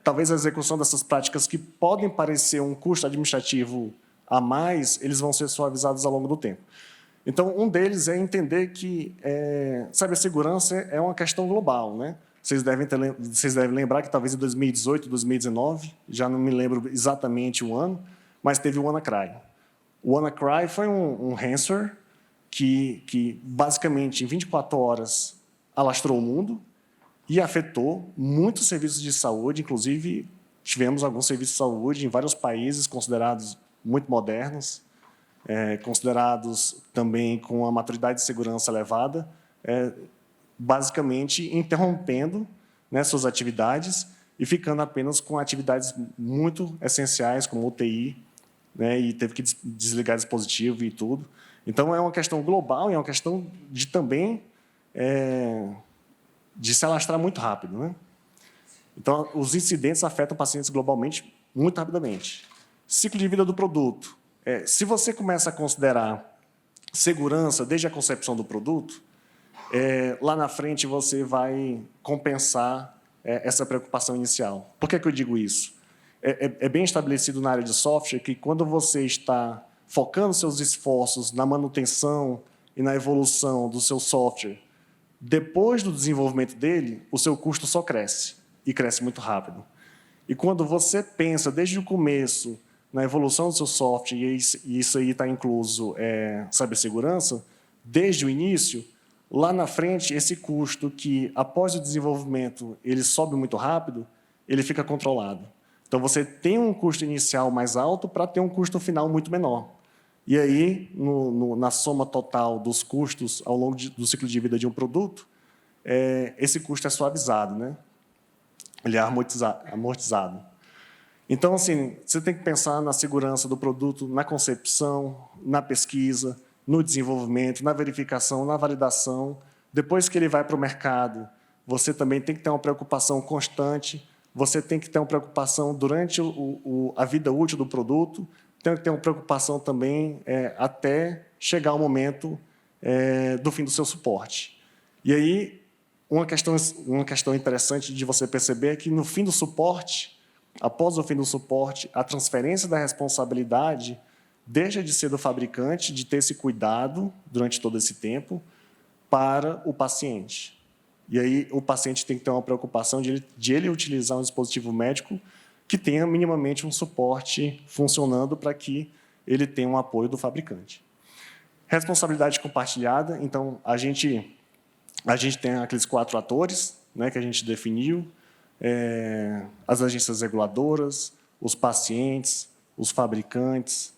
talvez a execução dessas práticas que podem parecer um custo administrativo a mais, eles vão ser suavizados ao longo do tempo. Então, um deles é entender que cibersegurança é uma questão global, né? vocês devem lembrar que talvez em 2018, 2019, já não me lembro exatamente o ano, mas teve o WannaCry. O WannaCry foi um ransomware que basicamente, em 24 horas, alastrou o mundo e afetou muitos serviços de saúde, inclusive tivemos alguns serviços de saúde em vários países considerados muito modernos, considerados também com a maturidade de segurança elevada, basicamente interrompendo, né, suas atividades e ficando apenas com atividades muito essenciais, como UTI, né, e teve que desligar dispositivo e tudo. Então, é uma questão global e é uma questão de também de se alastrar muito rápido, né? Então, os incidentes afetam pacientes globalmente muito rapidamente. Ciclo de vida do produto. Se você começa a considerar segurança desde a concepção do produto, lá na frente você vai compensar essa preocupação inicial. Por que eu digo isso? É bem estabelecido na área de software que, quando você está focando seus esforços na manutenção e na evolução do seu software, depois do desenvolvimento dele, o seu custo só cresce, e cresce muito rápido. E quando você pensa, desde o começo, na evolução do seu software, e isso aí está incluso cibersegurança, desde o início, lá na frente, esse custo que, após o desenvolvimento, ele sobe muito rápido, ele fica controlado. Então, você tem um custo inicial mais alto para ter um custo final muito menor. E aí, na soma total dos custos ao longo do ciclo de vida de um produto, esse custo é suavizado, né? Ele é amortizado. Então, assim, você tem que pensar na segurança do produto, na concepção, na pesquisa, no desenvolvimento, na verificação, na validação. Depois que ele vai para o mercado, você também tem que ter uma preocupação constante, você tem que ter uma preocupação durante a vida útil do produto, tem que ter uma preocupação também até chegar ao momento do fim do seu suporte. E aí, uma questão interessante de você perceber é que, no fim do suporte, após o fim do suporte, a transferência da responsabilidade deixa de ser do fabricante, de ter esse cuidado durante todo esse tempo, para o paciente. E aí o paciente tem que ter uma preocupação de ele utilizar um dispositivo médico que tenha minimamente um suporte funcionando para que ele tenha um apoio do fabricante. Responsabilidade compartilhada. Então, a gente tem aqueles 4 atores, né, que a gente definiu, as agências reguladoras, os pacientes, os fabricantes,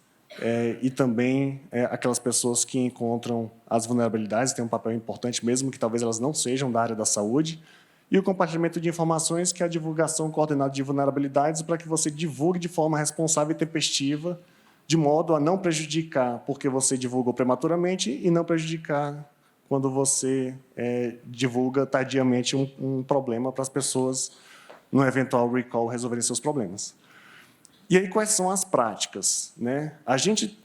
e também aquelas pessoas que encontram as vulnerabilidades, têm um papel importante, mesmo que talvez elas não sejam da área da saúde, e o compartilhamento de informações, que é a divulgação coordenada de vulnerabilidades, para que você divulgue de forma responsável e tempestiva, de modo a não prejudicar porque você divulgou prematuramente e não prejudicar quando você divulga tardiamente um problema para as pessoas, no eventual recall, resolverem seus problemas. E aí, quais são as práticas, né? A gente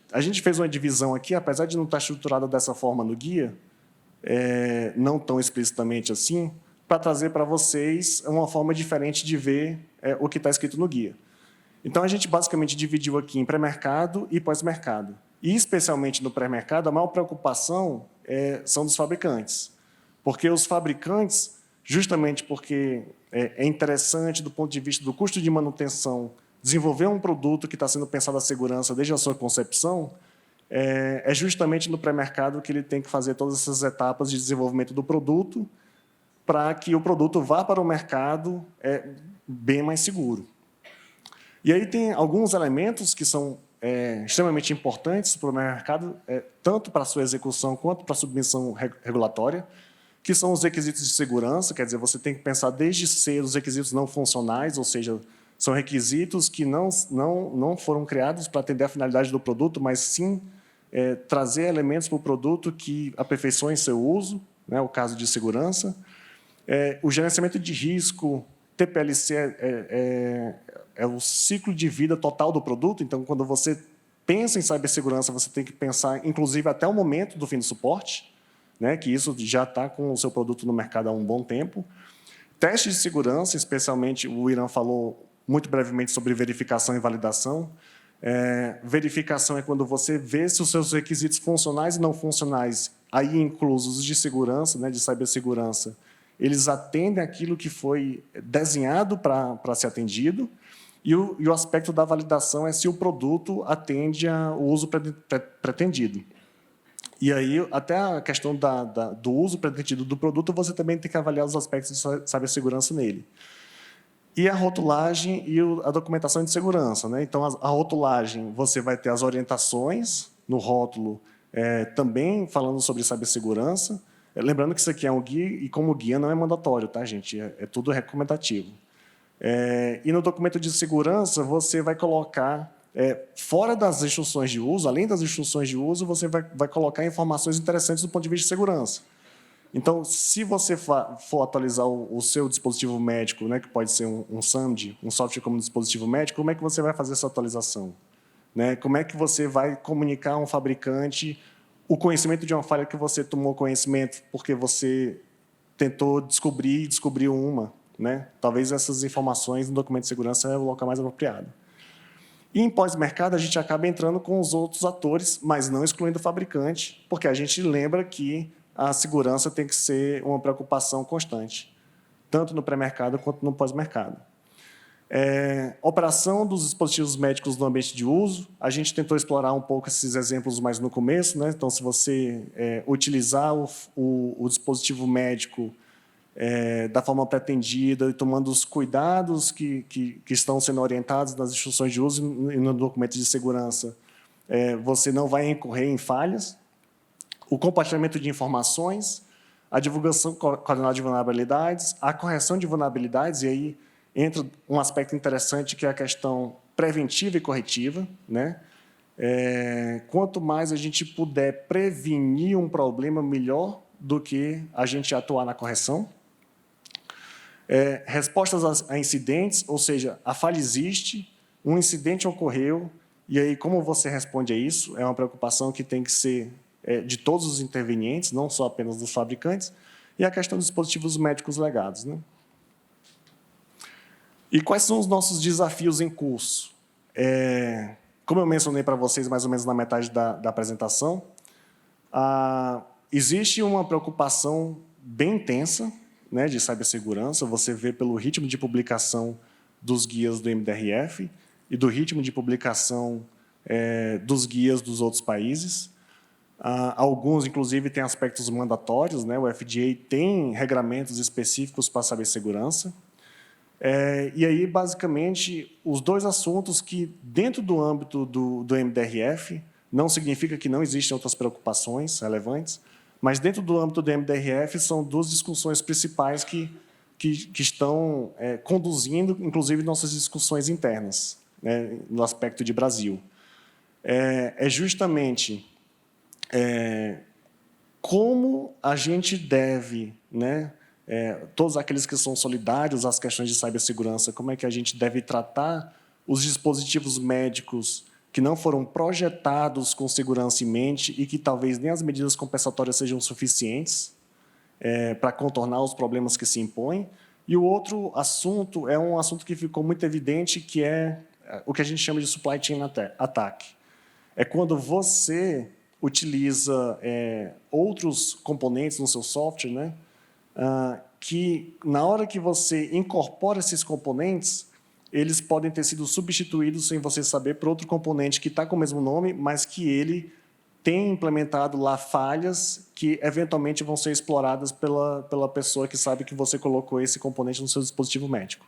fez uma divisão aqui, apesar de não estar estruturada dessa forma no guia, não tão explicitamente assim, para trazer para vocês uma forma diferente de ver o que está escrito no guia. Então, a gente basicamente dividiu aqui em pré-mercado e pós-mercado. E, especialmente no pré-mercado, a maior preocupação são dos fabricantes. Porque os fabricantes, justamente porque é interessante, do ponto de vista do custo de manutenção, desenvolver um produto que está sendo pensado a segurança desde a sua concepção, é justamente no pré-mercado que ele tem que fazer todas essas etapas de desenvolvimento do produto para que o produto vá para o mercado bem mais seguro. E aí tem alguns elementos que são extremamente importantes para o mercado, tanto para a sua execução quanto para a submissão regulatória, que são os requisitos de segurança. Quer dizer, você tem que pensar desde cedo os requisitos não funcionais, ou seja, são requisitos que não foram criados para atender a finalidade do produto, mas sim trazer elementos para o produto que aperfeiçoem seu uso, né, o caso de segurança. O gerenciamento de risco, TPLC é o ciclo de vida total do produto. Então, quando você pensa em cibersegurança, você tem que pensar, inclusive, até o momento do fim do suporte, né, que isso já está com o seu produto no mercado há um bom tempo. Testes de segurança, especialmente, o Irã falou muito brevemente sobre verificação e validação. Verificação é quando você vê se os seus requisitos funcionais e não funcionais, aí inclusos os de segurança, né, de cibersegurança, eles atendem aquilo que foi desenhado para ser atendido, e o aspecto da validação é se o produto atende ao uso pretendido. E aí, até a questão do uso pretendido do produto, você também tem que avaliar os aspectos de cibersegurança nele. E a rotulagem e a documentação de segurança, né? Então, a rotulagem, você vai ter as orientações no rótulo, também falando sobre cibersegurança. Lembrando que isso aqui é um guia, e como guia não é mandatório, tá, gente? É tudo recomendativo. E no documento de segurança, você vai colocar, fora das instruções de uso, além das instruções de uso, você vai colocar informações interessantes do ponto de vista de segurança. Então, se você for atualizar o seu dispositivo médico, né, que pode ser um SAMD, um software como dispositivo médico, como é que você vai fazer essa atualização? Né? Como é que você vai comunicar a um fabricante o conhecimento de uma falha que você tomou conhecimento porque você tentou descobrir e descobriu uma? Né? Talvez essas informações no documento de segurança é o local mais apropriado. E, em pós-mercado, a gente acaba entrando com os outros atores, mas não excluindo o fabricante, porque a gente lembra que a segurança tem que ser uma preocupação constante, tanto no pré-mercado quanto no pós-mercado. Operação dos dispositivos médicos no ambiente de uso, a gente tentou explorar um pouco esses exemplos mais no começo, né? Então, se você utilizar o dispositivo médico da forma pretendida e tomando os cuidados que estão sendo orientados nas instruções de uso e no documento de segurança, você não vai incorrer em falhas. O compartilhamento de informações, a divulgação coordenada de vulnerabilidades, a correção de vulnerabilidades, e aí entra um aspecto interessante que é a questão preventiva e corretiva, né? Quanto mais a gente puder prevenir um problema, melhor do que a gente atuar na correção. Respostas a incidentes, ou seja, a falha existe, um incidente ocorreu, e aí como você responde a isso é uma preocupação que tem que ser de todos os intervenientes, não só apenas dos fabricantes, e a questão dos dispositivos médicos legados. Né? E quais são os nossos desafios em curso? Como eu mencionei para vocês mais ou menos na metade da apresentação, existe uma preocupação bem intensa, né, de cibersegurança. Você vê pelo ritmo de publicação dos guias do MDRF e do ritmo de publicação dos guias dos outros países. Alguns, inclusive, têm aspectos mandatórios, né? O FDA tem regramentos específicos para cibersegurança. E aí, basicamente, os dois assuntos que, dentro do âmbito do MDRF, não significa que não existem outras preocupações relevantes, mas, dentro do âmbito do MDRF, são duas discussões principais que estão conduzindo, inclusive, nossas discussões internas, né, no aspecto de Brasil. Justamente como a gente deve, né, todos aqueles que são solidários às questões de cibersegurança, como é que a gente deve tratar os dispositivos médicos que não foram projetados com segurança em mente e que talvez nem as medidas compensatórias sejam suficientes para contornar os problemas que se impõem. E o outro assunto é um assunto que ficou muito evidente, que é o que a gente chama de supply chain attack. É quando você utiliza outros componentes no seu software, né, que, na hora que você incorpora esses componentes, eles podem ter sido substituídos sem você saber por outro componente que está com o mesmo nome, mas que ele tem implementado lá falhas que, eventualmente, vão ser exploradas pela pessoa que sabe que você colocou esse componente no seu dispositivo médico.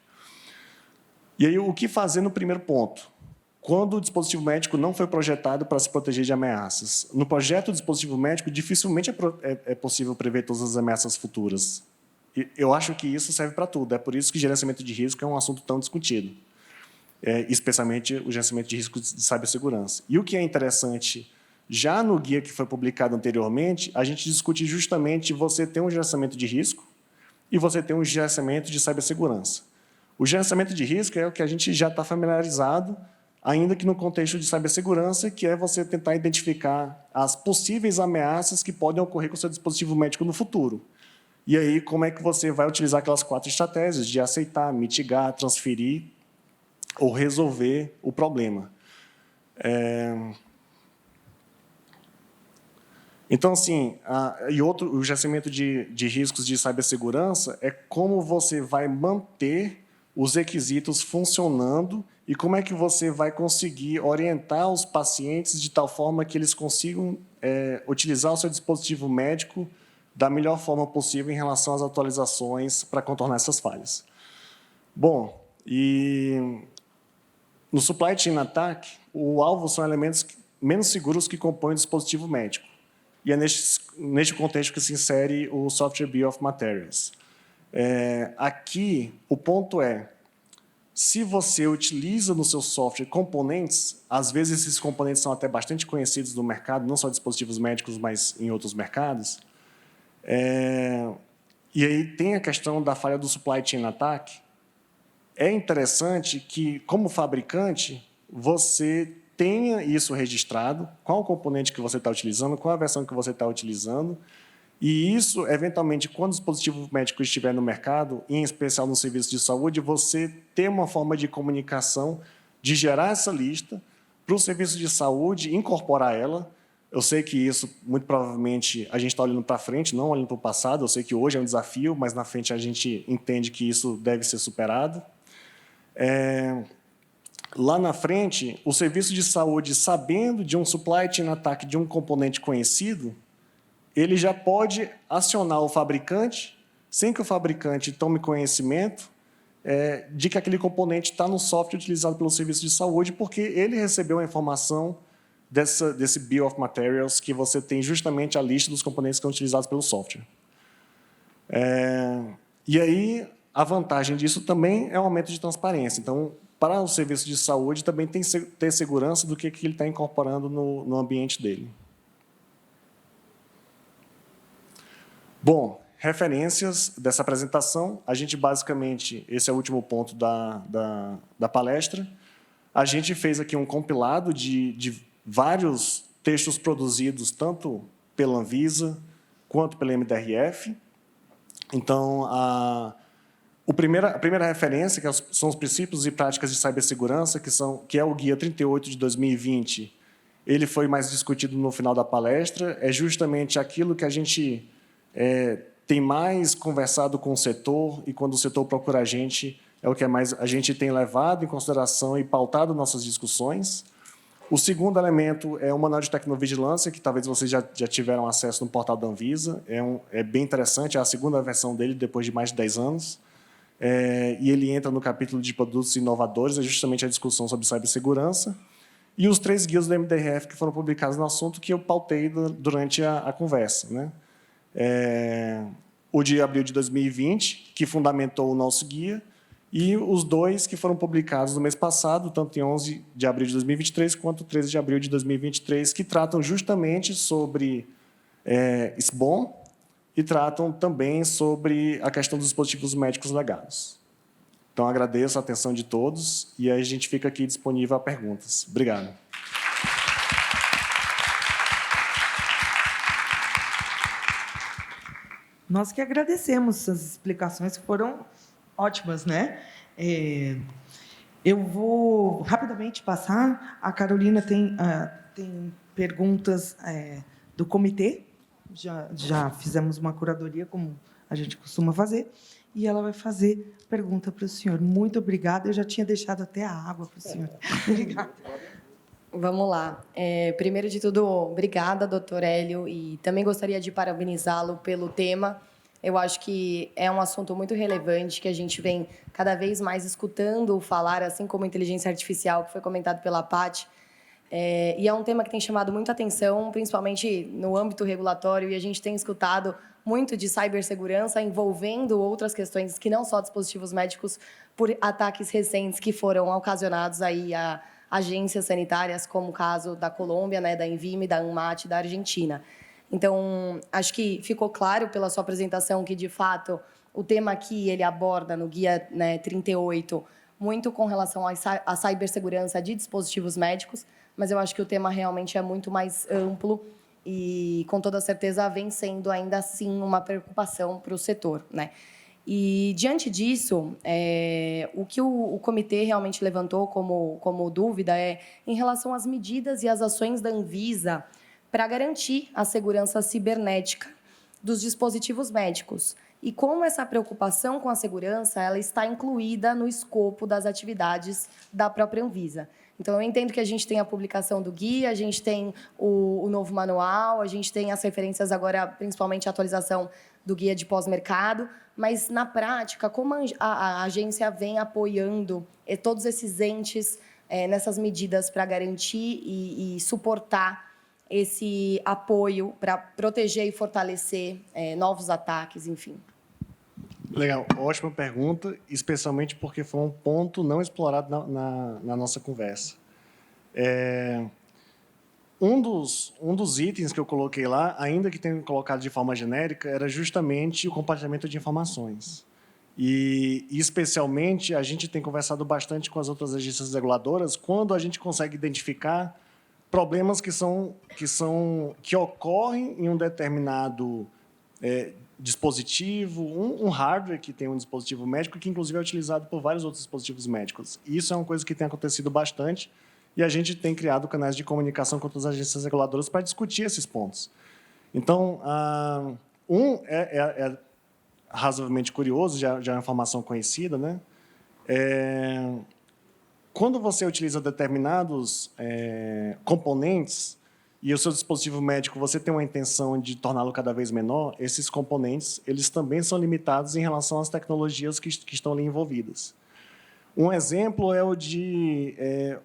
E aí, o que fazer no primeiro ponto? Quando o dispositivo médico não foi projetado para se proteger de ameaças. No projeto do dispositivo médico, dificilmente é possível prever todas as ameaças futuras. E eu acho que isso serve para tudo. É por isso que gerenciamento de risco é um assunto tão discutido, especialmente o gerenciamento de risco de cibersegurança. E o que é interessante, já no guia que foi publicado anteriormente, a gente discute justamente você ter um gerenciamento de risco e você ter um gerenciamento de cibersegurança. O gerenciamento de risco é o que a gente já está familiarizado, ainda que no contexto de cibersegurança, que é você tentar identificar as possíveis ameaças que podem ocorrer com o seu dispositivo médico no futuro. E aí, como é que você vai utilizar aquelas 4 estratégias de aceitar, mitigar, transferir ou resolver o problema. Então, assim, o gerenciamento de riscos de cibersegurança é como você vai manter os requisitos funcionando e como é que você vai conseguir orientar os pacientes de tal forma que eles consigam utilizar o seu dispositivo médico da melhor forma possível em relação às atualizações para contornar essas falhas. Bom, e no Supply Chain Attack, o alvo são elementos menos seguros que compõem o dispositivo médico. E é neste contexto que se insere o Software Bill of Materials. Aqui, o ponto é, se você utiliza no seu software componentes, às vezes esses componentes são até bastante conhecidos no mercado, não só dispositivos médicos, mas em outros mercados. E aí tem a questão da falha do Supply Chain Attack. É interessante que, como fabricante, você tenha isso registrado, qual o componente que você está utilizando, qual a versão que você está utilizando, e isso, eventualmente, quando o dispositivo médico estiver no mercado, em especial no serviço de saúde, você ter uma forma de comunicação, de gerar essa lista para o serviço de saúde, incorporar ela. Eu sei que isso, muito provavelmente, a gente está olhando para frente, não olhando para o passado. Eu sei que hoje é um desafio, mas na frente a gente entende que isso deve ser superado. Lá na frente, o serviço de saúde, sabendo de um supply chain attack de um componente conhecido, ele já pode acionar o fabricante, sem que o fabricante tome conhecimento de que aquele componente está no software utilizado pelo serviço de saúde, porque ele recebeu a informação desse Bill of Materials, que você tem justamente a lista dos componentes que são utilizados pelo software. E aí, a vantagem disso também é o aumento de transparência. Então, para o serviço de saúde, também tem que ter segurança do que ele está incorporando no ambiente dele. Bom, referências dessa apresentação. A gente, basicamente, esse é o último ponto da palestra. A gente fez aqui um compilado de vários textos produzidos, tanto pela Anvisa quanto pela MDRF. Então, a primeira referência, que são os princípios e práticas de cibersegurança, que é o Guia 38 de 2020, ele foi mais discutido no final da palestra, é justamente aquilo que a gente tem mais conversado com o setor, e quando o setor procura a gente, é o que a gente tem levado em consideração e pautado nossas discussões. O segundo elemento é o Manual de Tecnovigilância, que talvez vocês já tiveram acesso no portal da Anvisa, é bem interessante, é a segunda versão dele, depois de mais de 10 anos. E ele entra no capítulo de produtos inovadores, é justamente a discussão sobre cibersegurança, e os 3 guias do MDRF que foram publicados no assunto, que eu pautei durante a conversa, né? O de abril de 2020, que fundamentou o nosso guia, e os 2 que foram publicados no mês passado, tanto em 11 de abril de 2023 quanto 13 de abril de 2023, que tratam justamente sobre SBOM, e tratam também sobre a questão dos dispositivos médicos legados. Então, agradeço a atenção de todos e aí a gente fica aqui disponível a perguntas. Obrigado. Nós que agradecemos as explicações, que foram ótimas, né? Eu vou rapidamente passar. A Carolina tem perguntas do comitê. Já fizemos uma curadoria, como a gente costuma fazer, e ela vai fazer pergunta para o senhor. Muito obrigada. Eu já tinha deixado até a água para o senhor. Obrigada. Vamos lá. Primeiro de tudo, obrigada, doutor Hélio, e também gostaria de parabenizá-lo pelo tema. Eu acho que é um assunto muito relevante, que a gente vem cada vez mais escutando falar, assim como a inteligência artificial, que foi comentado pela Paty. E é um tema que tem chamado muita atenção, principalmente no âmbito regulatório, e a gente tem escutado muito de cibersegurança envolvendo outras questões que não só dispositivos médicos, por ataques recentes que foram ocasionados aí a agências sanitárias, como o caso da Colômbia, né, da Envime, da ANMAT, da Argentina. Então, acho que ficou claro pela sua apresentação que, de fato, o tema aqui ele aborda no Guia, né, 38, muito com relação à cibersegurança de dispositivos médicos, mas eu acho que o tema realmente é muito mais amplo e, com toda certeza, vem sendo ainda assim uma preocupação para o setor, né? E, diante disso, o que o comitê realmente levantou como dúvida é em relação às medidas e às ações da Anvisa para garantir a segurança cibernética dos dispositivos médicos. E como essa preocupação com a segurança ela está incluída no escopo das atividades da própria Anvisa. Então, eu entendo que a gente tem a publicação do guia, a gente tem o novo manual, a gente tem as referências agora, principalmente a atualização do guia de pós-mercado, mas, na prática, como a agência vem apoiando todos esses entes nessas medidas para garantir e suportar esse apoio para proteger e fortalecer novos ataques, enfim. Legal, ótima pergunta, especialmente porque foi um ponto não explorado na nossa conversa. Um dos itens que eu coloquei lá, ainda que tenha colocado de forma genérica, era justamente o compartilhamento de informações. E, especialmente, a gente tem conversado bastante com as outras agências reguladoras quando a gente consegue identificar problemas que ocorrem em um determinado dispositivo, um hardware que tem um dispositivo médico que, inclusive, é utilizado por vários outros dispositivos médicos. Isso é uma coisa que tem acontecido bastante e a gente tem criado canais de comunicação com outras agências reguladoras para discutir esses pontos. Então, é razoavelmente curioso, já é uma informação conhecida, né? Quando você utiliza determinados componentes e o seu dispositivo médico você tem uma intenção de torná-lo cada vez menor, esses componentes eles também são limitados em relação às tecnologias que estão ali envolvidas. Um exemplo é o de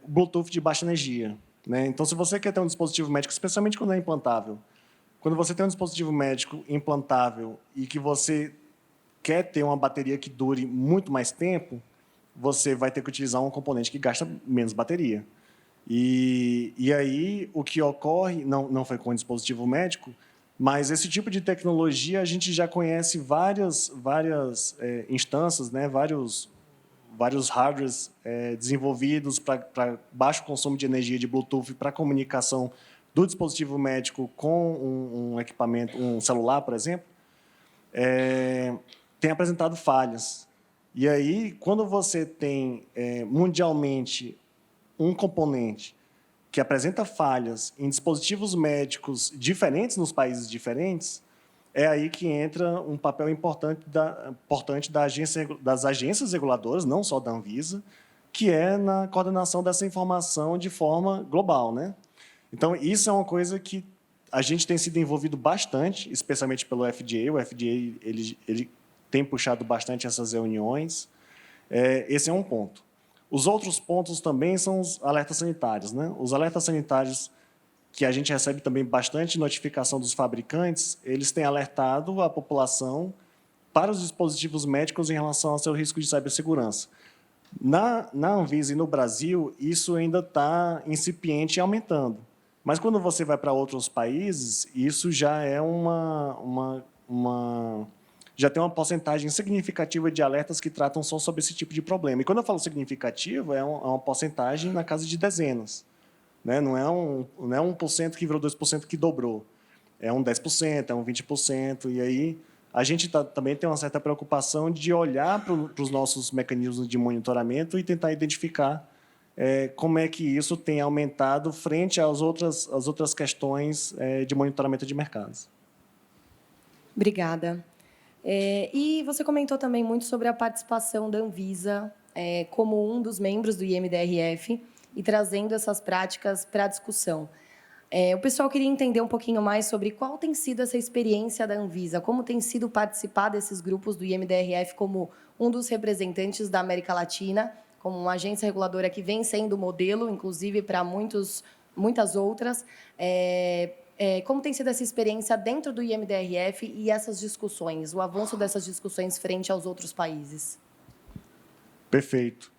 Bluetooth de baixa energia, né? Então, se você quer ter um dispositivo médico, especialmente quando é implantável, quando você tem um dispositivo médico implantável e que você quer ter uma bateria que dure muito mais tempo, você vai ter que utilizar um componente que gasta menos bateria. E aí, o que ocorre, não foi com o dispositivo médico, mas esse tipo de tecnologia a gente já conhece várias instâncias, né? vários hardwares desenvolvidos para baixo consumo de energia de Bluetooth para comunicação do dispositivo médico com um equipamento, um celular, por exemplo, tem apresentado falhas. E aí, quando você tem mundialmente um componente que apresenta falhas em dispositivos médicos diferentes nos países diferentes, é aí que entra um papel importante das agências reguladoras, não só da Anvisa, que é na coordenação dessa informação de forma global, né? Então, isso é uma coisa que a gente tem sido envolvido bastante, especialmente pelo FDA. O FDA ele tem puxado bastante essas reuniões. Esse é um ponto. Os outros pontos também são os alertas sanitários, né? Os alertas sanitários, que a gente recebe também bastante notificação dos fabricantes, eles têm alertado a população para os dispositivos médicos em relação ao seu risco de cibersegurança. Na Anvisa e no Brasil, isso ainda está incipiente e aumentando. Mas, quando você vai para outros países, isso já é já tem uma porcentagem significativa de alertas que tratam só sobre esse tipo de problema. E, quando eu falo significativo, é uma porcentagem na casa de dezenas. Né? Não é 1% que virou 2% que dobrou. É um 10%, é um 20%. E aí a gente também tem uma certa preocupação de olhar para os nossos mecanismos de monitoramento e tentar identificar como é que isso tem aumentado frente às outras questões de monitoramento de mercados. Obrigada. E você comentou também muito sobre a participação da Anvisa como um dos membros do IMDRF e trazendo essas práticas para a discussão. O pessoal queria entender um pouquinho mais sobre qual tem sido essa experiência da Anvisa, como tem sido participar desses grupos do IMDRF como um dos representantes da América Latina, como uma agência reguladora que vem sendo modelo, inclusive, para muitas outras. Como tem sido essa experiência dentro do IMDRF e essas discussões, o avanço dessas discussões frente aos outros países? Perfeito.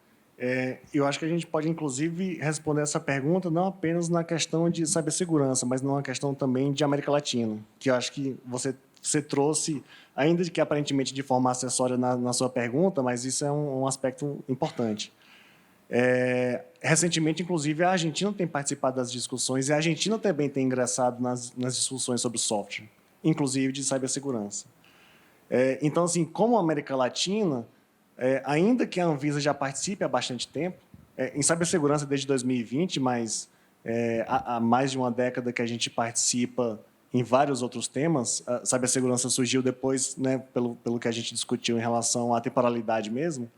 Eu acho que a gente pode, inclusive, responder essa pergunta não apenas na questão de cibersegurança, mas numa questão também de América Latina, que eu acho que você trouxe, ainda que aparentemente de forma acessória na sua pergunta, mas isso é um aspecto importante. Recentemente, inclusive, a Argentina tem participado das discussões e a Argentina também tem ingressado nas discussões sobre software, inclusive de cibersegurança. Então, assim, como a América Latina, ainda que a Anvisa já participe há bastante tempo, em cibersegurança desde 2020, mas há mais de uma década que a gente participa em vários outros temas. A cibersegurança surgiu depois, né, pelo que a gente discutiu em relação à temporalidade mesmo.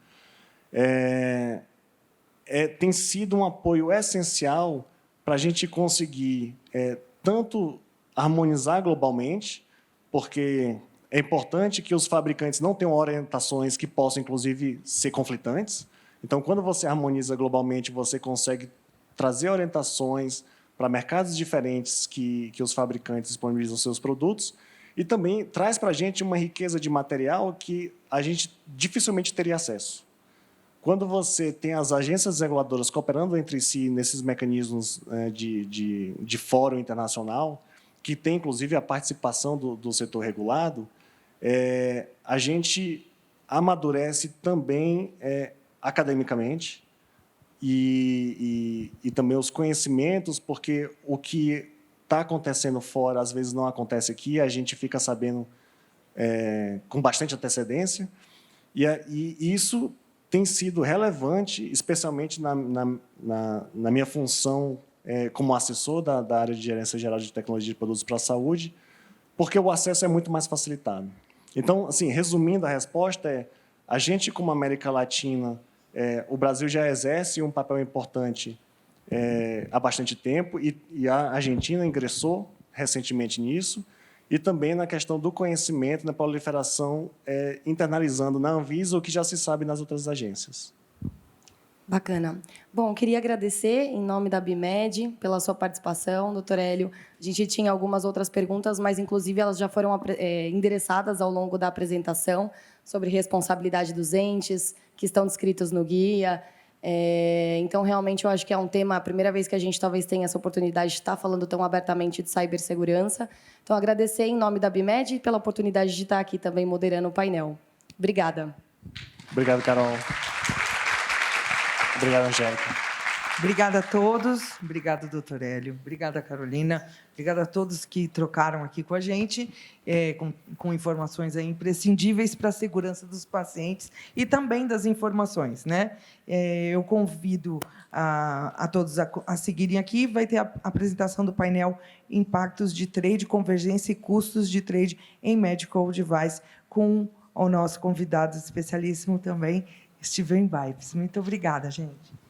Tem sido um apoio essencial para a gente conseguir tanto harmonizar globalmente, porque é importante que os fabricantes não tenham orientações que possam, inclusive, ser conflitantes. Então, quando você harmoniza globalmente, você consegue trazer orientações para mercados diferentes que os fabricantes disponibilizam seus produtos, e também traz para a gente uma riqueza de material que a gente dificilmente teria acesso. Quando você tem as agências reguladoras cooperando entre si nesses mecanismos de fórum internacional, que tem, inclusive, a participação do setor regulado, a gente amadurece também academicamente e também os conhecimentos, porque o que está acontecendo fora, às vezes, não acontece aqui, a gente fica sabendo com bastante antecedência, e isso tem sido relevante, especialmente na minha função como assessor da área de gerência geral de tecnologia de produtos para a saúde, porque o acesso é muito mais facilitado. Então, assim, resumindo a resposta, a gente, como América Latina, o Brasil já exerce um papel importante há bastante tempo, e a Argentina ingressou recentemente nisso, e também na questão do conhecimento, na proliferação, internalizando na Anvisa o que já se sabe nas outras agências. Bacana. Bom, queria agradecer, em nome da BIMED, pela sua participação, doutor Hélio. A gente tinha algumas outras perguntas, mas, inclusive, elas já foram endereçadas ao longo da apresentação, sobre responsabilidade dos entes, que estão descritos no guia. Então, realmente, eu acho que é um tema, a primeira vez que a gente talvez tenha essa oportunidade de estar falando tão abertamente de cibersegurança. Então, agradecer em nome da BIMED pela oportunidade de estar aqui também moderando o painel. Obrigada. Obrigado, Carol. Obrigado, Angélica. Obrigada a todos. Obrigado, doutor Hélio. Obrigada, Carolina. Obrigada a todos que trocaram aqui com a gente, com informações aí imprescindíveis para a segurança dos pacientes e também das informações, né? Eu convido a todos a seguirem aqui. Vai ter a apresentação do painel Impactos de Trade, Convergência e Custos de Trade em Medical Device, com o nosso convidado especialíssimo também, Steven Vibes. Muito obrigada, gente.